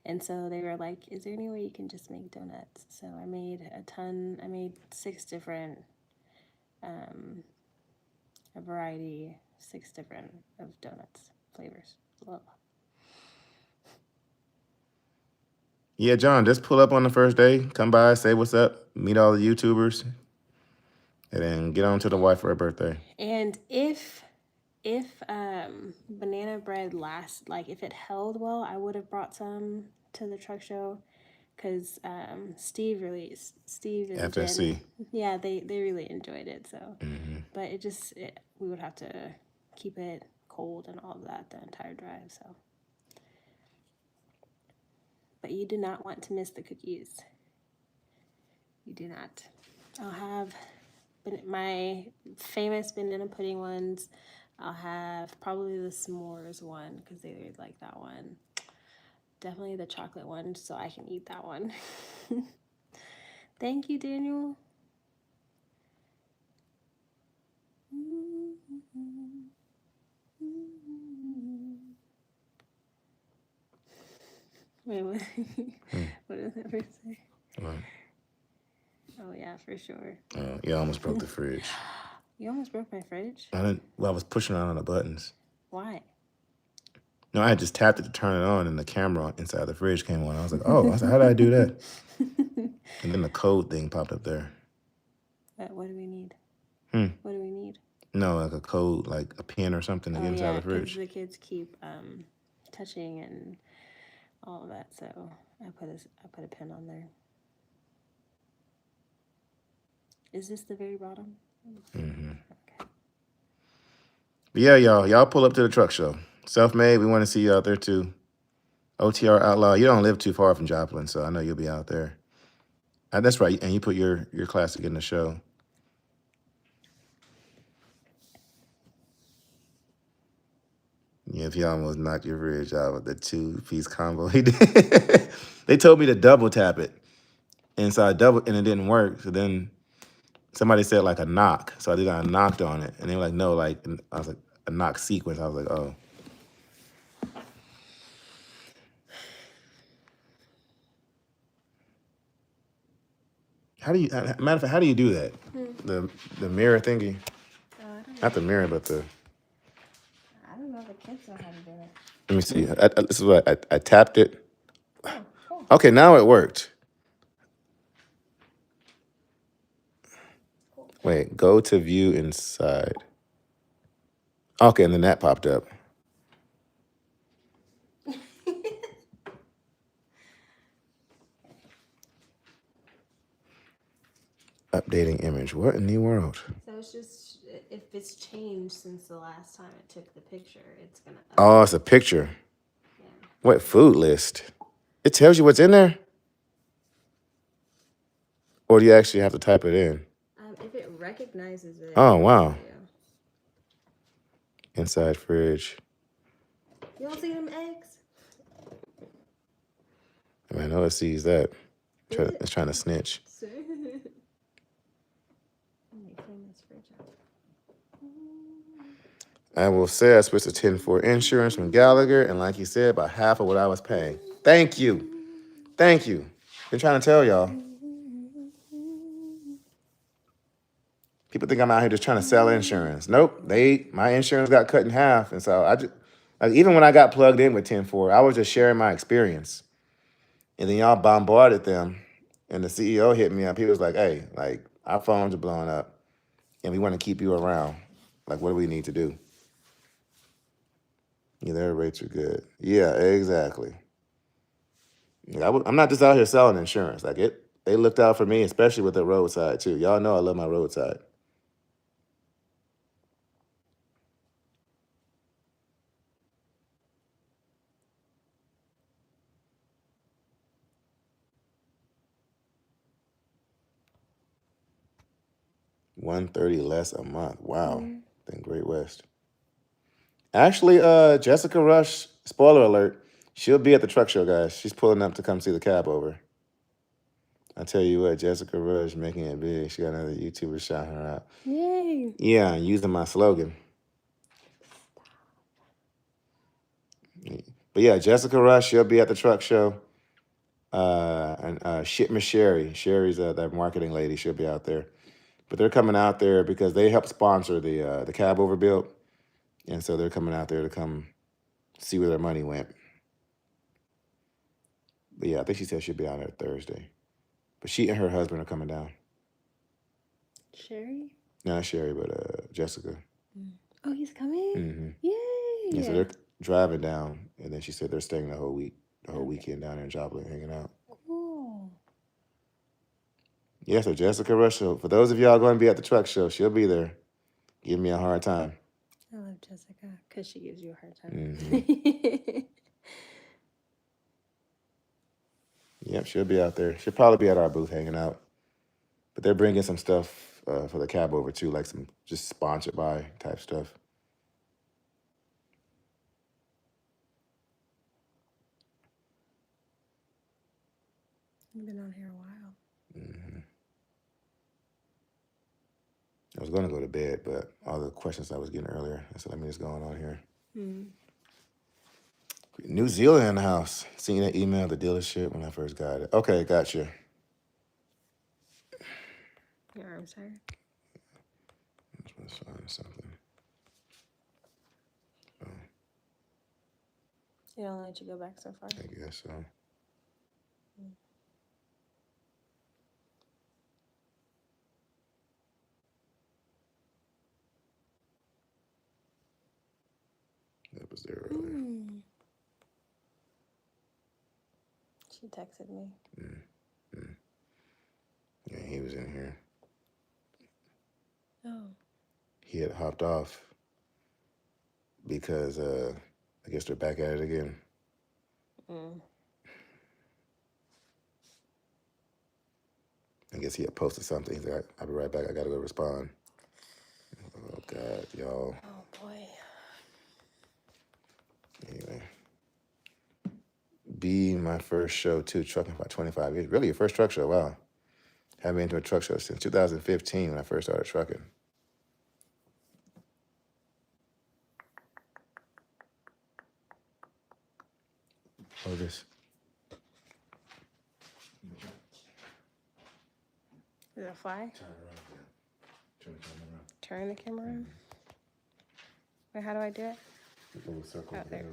And so they were like, is there any way you can just make donuts? So I made a ton. I made 6 different, a variety, 6 different of donuts, flavors. Love. Yeah, John, just pull up on the first day. Come by, say what's up, meet all the YouTubers, and then get on to the wife for her birthday. And if banana bread lasts, like if it held well, I would have brought some to the truck show, because Steve and FSC. Jen, yeah, they really enjoyed it. So, but we would have to keep it cold and all of that the entire drive. So, but you do not want to miss the cookies. You do not. I'll have my famous banana pudding ones. I'll have probably the s'mores one because they really like that one. Definitely the chocolate one so I can eat that one. Thank you, Daniel. Wait, what? What does that verse say? What? Oh, yeah, for sure. You almost broke the fridge. You almost broke my fridge? I was pushing on the buttons. Why? No, I had just tapped it to turn it on, and the camera inside the fridge came on. I was like, oh, how did I do that? And then the code thing popped up there. What do we need? What do we need? No, like a code, like a pin or something to get inside the fridge. The kids keep touching and all of that, so I put a pin on there. Is this the very bottom? Mm-hmm. Okay. But yeah, y'all pull up to the truck show. Self-made, we want to see you out there too. OTR Outlaw, you don't live too far from Joplin, so I know you'll be out there. That's right, and you put your classic in the show. Yeah, if you almost knocked your fridge out with the 2-piece combo he did. They told me to double tap it. And so I doubled, and it didn't work. So then somebody said like a knock. So I knocked on it. And they were like, no, like, I was like, a knock sequence. I was like, oh. Matter of fact, how do you do that? The mirror thingy? Not the mirror, but the... I don't know. The kids know how to do it. Let me see. This is what I tapped it. Oh, cool. Okay, now it worked. Cool. Wait, go to view inside. Okay, and then that popped up. Updating image. What in the world? So it's just, if it's changed since the last time it took the picture, it's going to... Oh, it's a picture. Yeah. What food list? It tells you what's in there? Or do you actually have to type it in? If it recognizes it. Oh, wow. Yeah. Inside fridge. You don't see them eggs? I know it sees that. It's trying to snitch. I will say I switched to 10 for insurance from Gallagher, and like you said, about half of what I was paying. Thank you. Thank you. Been trying to tell y'all. People think I'm out here just trying to sell insurance. Nope, my insurance got cut in half, and so even when I got plugged in with 10-4, I was just sharing my experience, and then y'all bombarded them, and the CEO hit me up. He was like, "Hey, like our phones are blowing up, and we want to keep you around. Like, what do we need to do?" Yeah, their rates are good. Yeah, exactly. I'm not just out here selling insurance. Like they looked out for me, especially with the roadside too. Y'all know I love my roadside. $130 less a month. Wow. Than Great West. Actually, Jessica Rush, spoiler alert, she'll be at the truck show, guys. She's pulling up to come see the cab over. I tell you what, Jessica Rush making it big. She got another YouTuber shouting her out. Yay. Yeah, using my slogan. But yeah, Jessica Rush, she'll be at the truck show. And Miss Sherry's that marketing lady, she'll be out there. But they're coming out there because they help sponsor the cab overbuild. And so they're coming out there to come see where their money went. But yeah, I think she said she'll be out there Thursday. But she and her husband are coming down. Sherry? No, not Sherry, but Jessica. Oh, he's coming? Mm-hmm. Yay! Yeah, so they're driving down, and then she said they're staying the whole weekend down there in Joplin, hanging out. Cool. Yeah, so Jessica Rush, for those of y'all going to be at the truck show, she'll be there. Give me a hard time. I love Jessica because she gives you a hard time. Mm-hmm. Yep, she'll be out there. She'll probably be at our booth hanging out. But they're bringing some stuff for the cab over too, like some just sponsored by type stuff. You've been on here a while. Mm-hmm. I was going to go to bed, but all the questions I was getting earlier, I said, let me just go on here. Mm. New Zealand in the house. Seen that email, the dealership, when I first got it. Okay, gotcha. Your arm's tired? Let's find something. Oh, They don't let you go back so far? I guess so. Mm. That was there earlier. Mm. She texted me. Yeah, he was in here. Oh. He had hopped off because I guess they're back at it again. Mm. I guess he had posted something. He's like, I'll be right back. I got to go respond. Oh, God, y'all. Oh, boy. Anyway. Be my first show, too, trucking for 25 years. Really, your first truck show? Wow. Haven't been to a truck show since 2015 when I first started trucking. Oh, this. Is it a fly? Turn it around. Yeah. Turn the camera around. Turn the camera around? Wait, how do I do it? The little circle. Oh, there.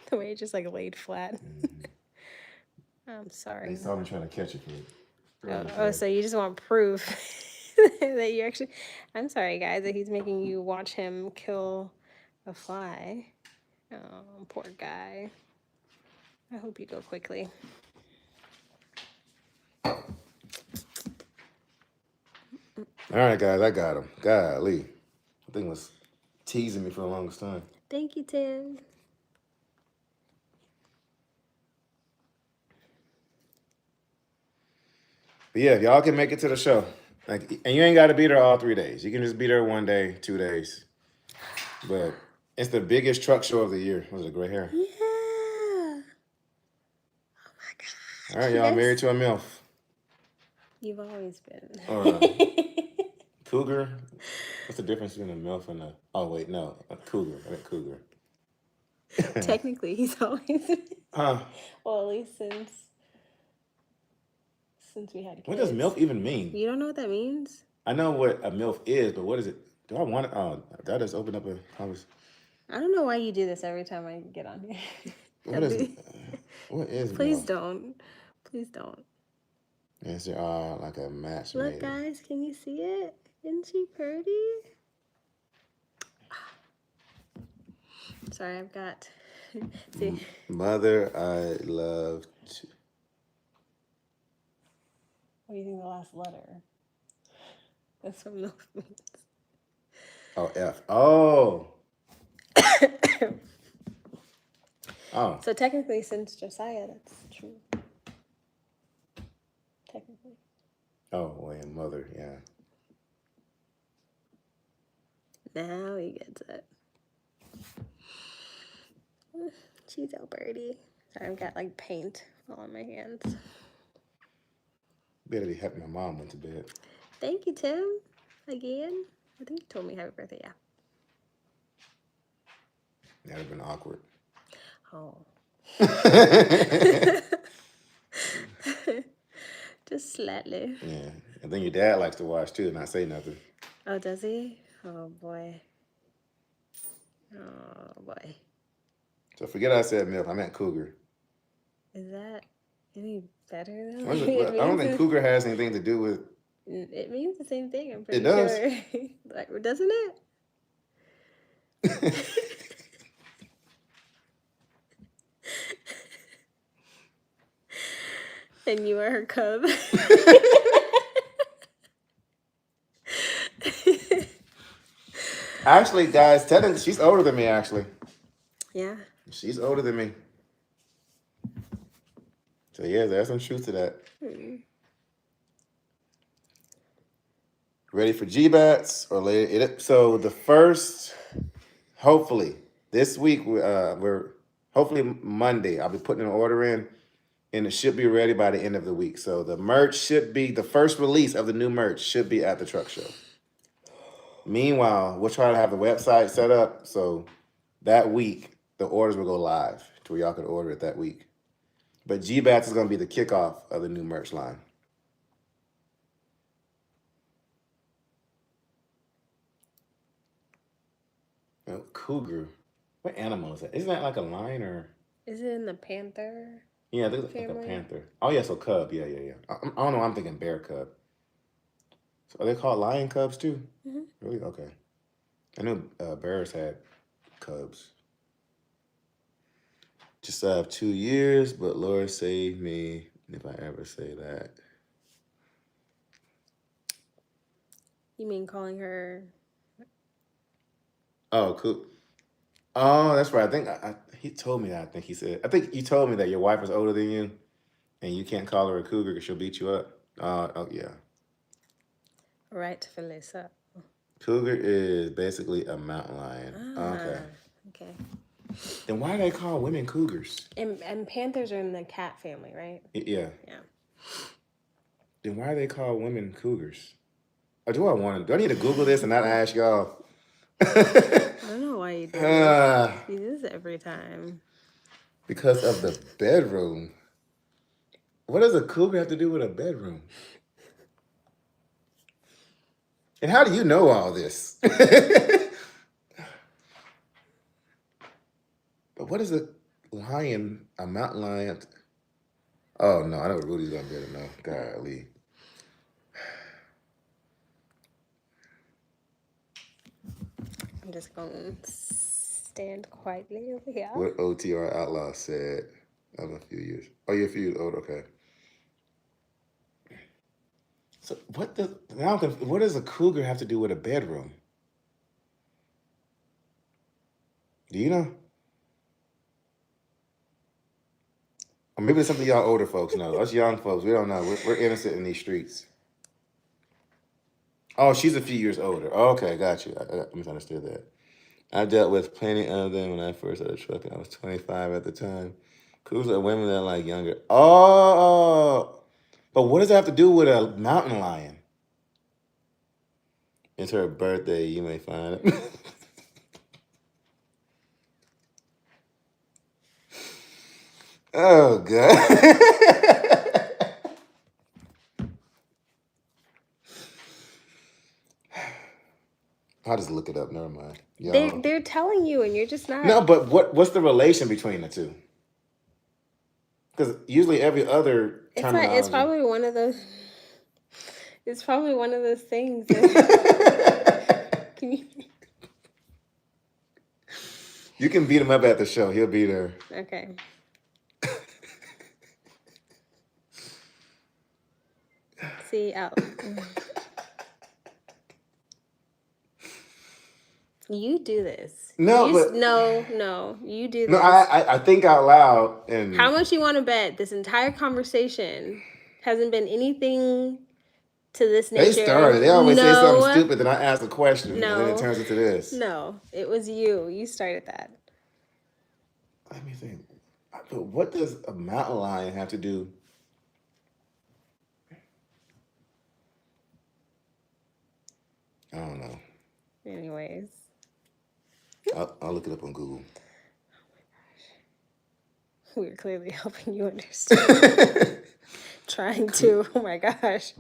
The way it just like laid flat. Mm-hmm. I'm sorry. They saw me trying to catch it for it. Oh, so you just want proof that you actually... I'm sorry, guys, that he's making you watch him kill a fly. Oh, poor guy. I hope you go quickly. All right, guys, I got him. Golly. That thing was teasing me for the longest time. Thank you, Tim. But yeah, if y'all can make it to the show, like, and you ain't got to be there all 3 days. You can just be there 1 day, 2 days. But it's the biggest truck show of the year. Was it gray hair? Yeah. Oh my God. All right, y'all, married to a MILF. You've always been. Cougar? What's the difference between a MILF and a... Oh, wait, no. A cougar. I meant cougar. Technically, he's always been. Huh? Well, at least since we had kids. What does MILF even mean? You don't know what that means? I know what a MILF is, but what is it? Do I want it? Oh, that just opened up a conversation. I don't know why you do this every time I get on here. What is Please MILF? don't. Please don't. Is there like a match Look, made? guys, can you see it? Isn't she pretty? Sorry, I've got... See. Mother, I love to... What do you think the last letter? That's what milk means. Oh, F. Oh. Oh. So technically, since Josiah, that's true. Technically. Oh, well, and mother, yeah. Now he gets it. She's out birdie. Sorry, I've got like paint all on my hands. Better be happy my mom went to bed. Thank you, Tim. Again. I think you told me happy birthday, yeah. That would have been awkward. Oh. Just slightly. Yeah. And then your dad likes to watch too and not say nothing. Oh, does he? Oh, boy. Oh, boy. So forget I said MILF. I meant cougar. Is that any better though? I don't think cougar has anything to do with... It means the same thing, I'm pretty It does. sure. Like, doesn't it? And you are her cub. Actually, guys, technically, she's older than me, actually. Yeah. She's older than me. So, yeah, there's some truth to that. Ready for Gbats or later? So, the first, hopefully, this week, we're hopefully Monday, I'll be putting an order in, and it should be ready by the end of the week. So, the merch should be, the first release of the new merch should be at the truck show. Meanwhile, we'll try to have the website set up so that week the orders will go live to where y'all can order it that week. But Gbats is going to be the kickoff of the new merch line. Oh, cougar. What animal is that? Isn't that like a lion or? Is it in the panther? Yeah, there's like a panther. Oh, yeah, so cub. Yeah. I don't know. I'm thinking bear cub. So are they called lion cubs too? Mm-hmm. Really? Okay. I know bears had cubs. Just have 2 years, but Lord save me if I ever say that. You mean calling her? Oh, cool. Oh, that's right. I think he told me that. I think you told me that your wife is older than you, and you can't call her a cougar because she'll beat you up. Oh yeah. Rightfully so. Cougar is basically a mountain lion. Okay. Then why do they call women cougars? And panthers are in the cat family, right? Yeah. Yeah. Then why do they call women cougars? Or do I need to Google this and not ask y'all? I don't know why you do this. You do this every time. Because of the bedroom. What does a cougar have to do with a bedroom? And how do you know all this? But what is a mountain lion? Oh, no, I know what Rudy's going to be able to know. Golly. I'm just going to stand quietly over here. What OTR Outlaw said. I'm a few years. Oh, you're a few years old. Okay. So what does a cougar have to do with a bedroom? Do you know? Or maybe it's something y'all older folks know. Us young folks, we don't know. We're innocent in these streets. Oh, she's a few years older. Okay, got you. I misunderstood that. I dealt with plenty of them when I first started trucking. I was 25 at the time. Cougars are women that are like younger. Oh, but what does that have to do with a mountain lion? It's her birthday. You may find it. Oh, God. I'll just look it up. Never mind. They're telling you, and you're just not. No, but what's the relation between the two? Because usually every other terminology. It's probably one of those. It's probably one of those things. You can beat him up at the show. He'll be there. Okay. See, out. You do this. No, you do this. No, I think out loud. And how much you want to bet this entire conversation hasn't been anything to this nature? They started. They always say something stupid, then I ask a question, and then it turns into this. No, it was you. You started that. Let me think. What does a mountain lion have to do? I don't know. Anyways. I'll look it up on Google. Oh my gosh. We're clearly helping you understand. Trying to. Oh my gosh.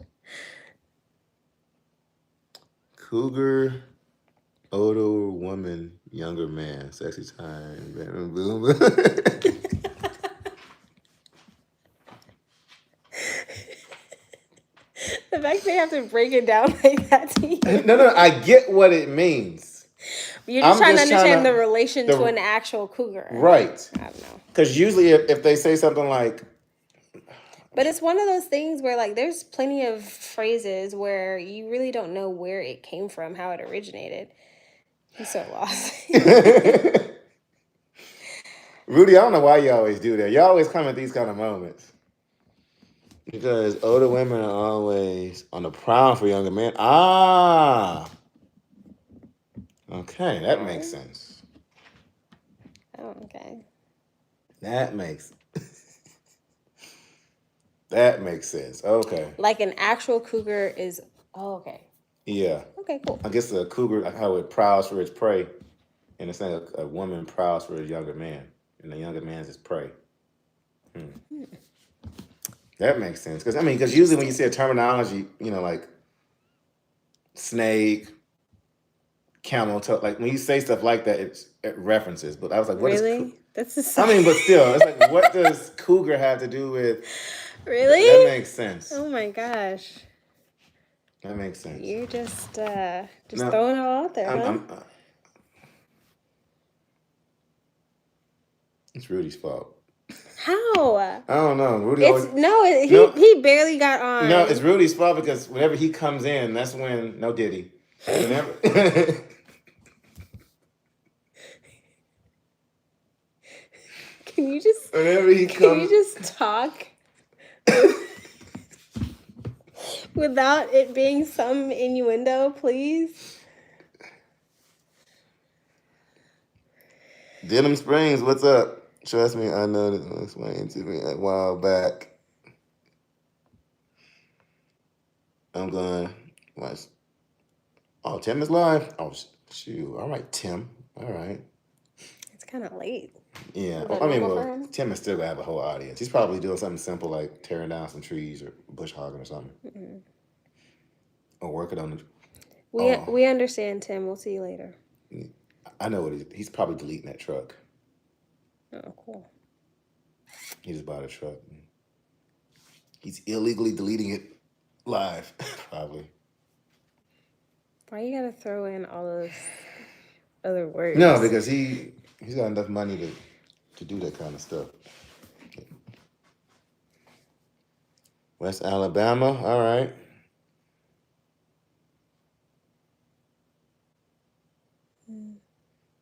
Cougar, older woman, younger man, sexy time, boom, boom. The fact they have to break it down like that to you. No, I get what it means. You're just trying to understand the to relation to an actual cougar. Right. I don't know. Because usually if they say something like... But it's one of those things where, like, there's plenty of phrases where you really don't know where it came from, how it originated. He's so lost. Rudy, I don't know why you always do that. You always come at these kind of moments. Because older women are always on the prowl for younger men. Ah! Okay, that makes sense. Oh, okay. That makes sense. Okay. Like an actual cougar is... Oh, okay. Yeah. Okay, cool. I guess a cougar, like how it prowls for its prey. And it's like a woman prowls for a younger man. And the younger man's his prey. That makes sense. Because usually when you say a terminology, like snake, camel toe, like when you say stuff like that, it references. But I was like, what really? That's the but still, it's like, what does cougar have to do with... Really? That makes sense. Oh my gosh. That makes sense. You're just throwing it all out there, It's Rudy's fault. How? I don't know. Rudy he barely got on. No, it's Rudy's fault because whenever he comes in, that's when... No Diddy. Whenever... Can you just... Whenever he comes... Can you just talk? Without it being some innuendo, please? Denham Springs, what's up? Trust me, I know this was explained to me a while back. I'm going to watch. Oh, Tim is live? Oh, shoot. All right, Tim. All right. It's kind of late. Yeah. Tim is still going to have a whole audience. He's probably doing something simple like tearing down some trees or bush hogging or something. Mm-mm. Or working on it. We understand, Tim. We'll see you later. I know what he's probably deleting that truck. Oh, cool. He just bought a truck. He's illegally deleting it live, probably. Why you gotta throw in all those other words? No, because he's got enough money to do that kind of stuff. West Alabama, all right.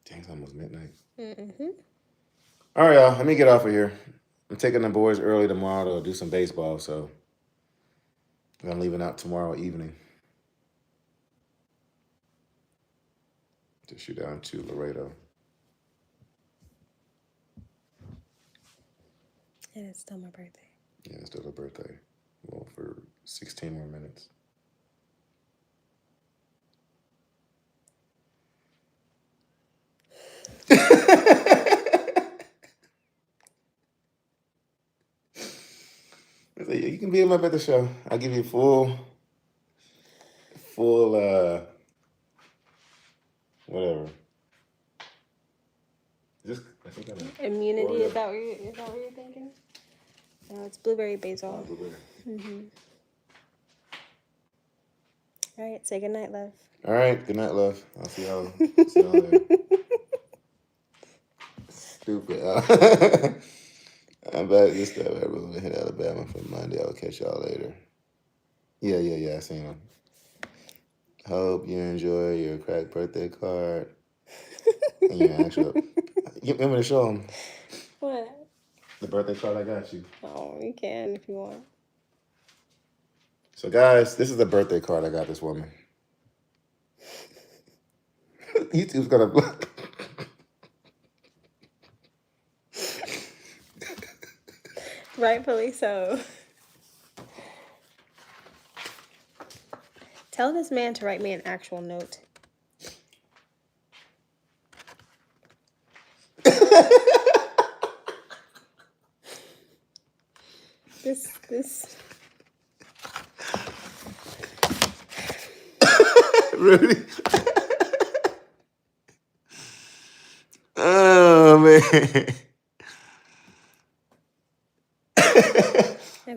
Dang, it's almost midnight. Mm-hmm. All right, y'all. Let me get off of here. I'm taking the boys early tomorrow to do some baseball, so I'm leaving out tomorrow evening to shoot down to Laredo. And it's still my birthday. Yeah, it's still her birthday. Well, for 16 more minutes. You can be in my birthday show. I'll give you full whatever. Immunity, is that what you're thinking? No, it's blueberry basil. Blueberry. Mm-hmm. All right, say goodnight, love. All right, good night, love. I'll see y'all there. Stupid. I'm back this time. Everyone hit Alabama for Monday. I'll catch y'all later. Yeah. I seen them. Hope you enjoy your crack birthday card. And your actual... You remember to show them? What? The birthday card I got you. Oh, you can if you want. So, guys, this is the birthday card I got this woman. YouTube's gonna block. Rightfully so. Tell this man to write me an actual note. This. Rudy. Oh, man.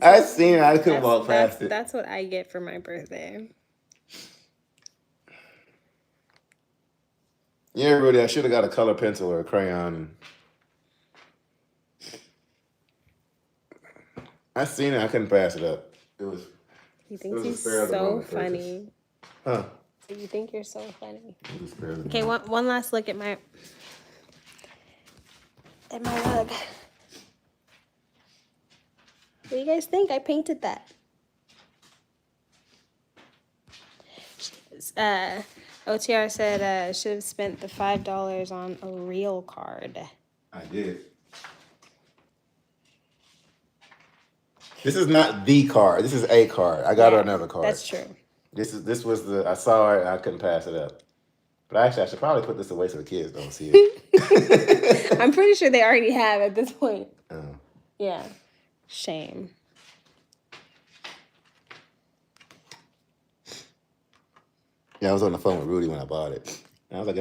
I seen it. I couldn't walk past it. That's what I get for my birthday. Yeah, Rudy, I should have got a color pencil or a crayon. I seen it. I couldn't pass it up. It was. He It thinks was a he's spare of the so moment purchase. funny. Huh? So you think you're so funny. It was a spare of the Okay, moment. one last look at my mug. What do you guys think? I painted that. OTR said should have spent the $5 on a real card. I did. This is not the card. This is a card. I got her another card. That's true. This was the. I saw it and I couldn't pass it up. But actually, I should probably put this away so the kids don't see it. I'm pretty sure they already have at this point. Oh. Yeah. Shame. Yeah, I was on the phone with Rudy when I bought it. And I was like,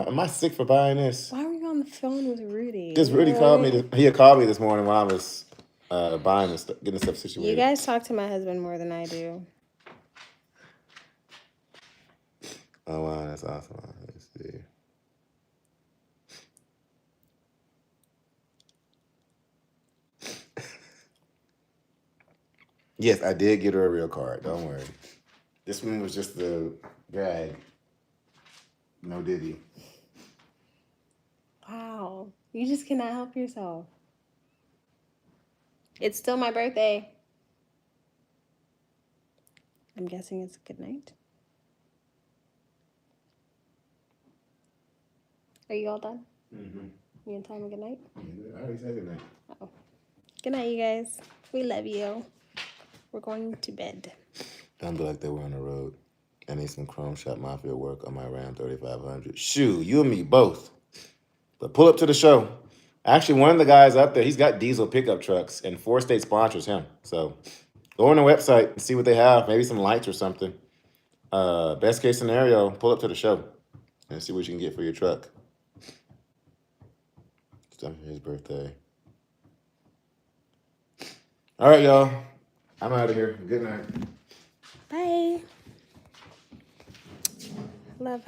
am I sick for buying this? Why were you on the phone with Rudy? Because Rudy called me. He had called me this morning when I was buying this, getting stuff situated. You guys talk to my husband more than I do. Oh, wow, that's awesome. Let's see. Yes, I did get her a real card. Don't worry. This one was just the gag. No diddy. Wow. You just cannot help yourself. It's still my birthday. I'm guessing it's good night. Are you all done? Mm-hmm. You gonna tell me good night? I already said good night. Oh. Good night, you guys. We love you. We're going to bed. Don't be like they were on the road. I need some Chrome Shop Mafia work on my Ram 3500. Shoo, you and me both. But pull up to the show. Actually, one of the guys up there, he's got diesel pickup trucks, and 4-State sponsors him. So go on the website and see what they have. Maybe some lights or something. Best case scenario, pull up to the show and see what you can get for your truck. Stuff for his birthday. All right, y'all. I'm out of here. Good night. Bye. Love.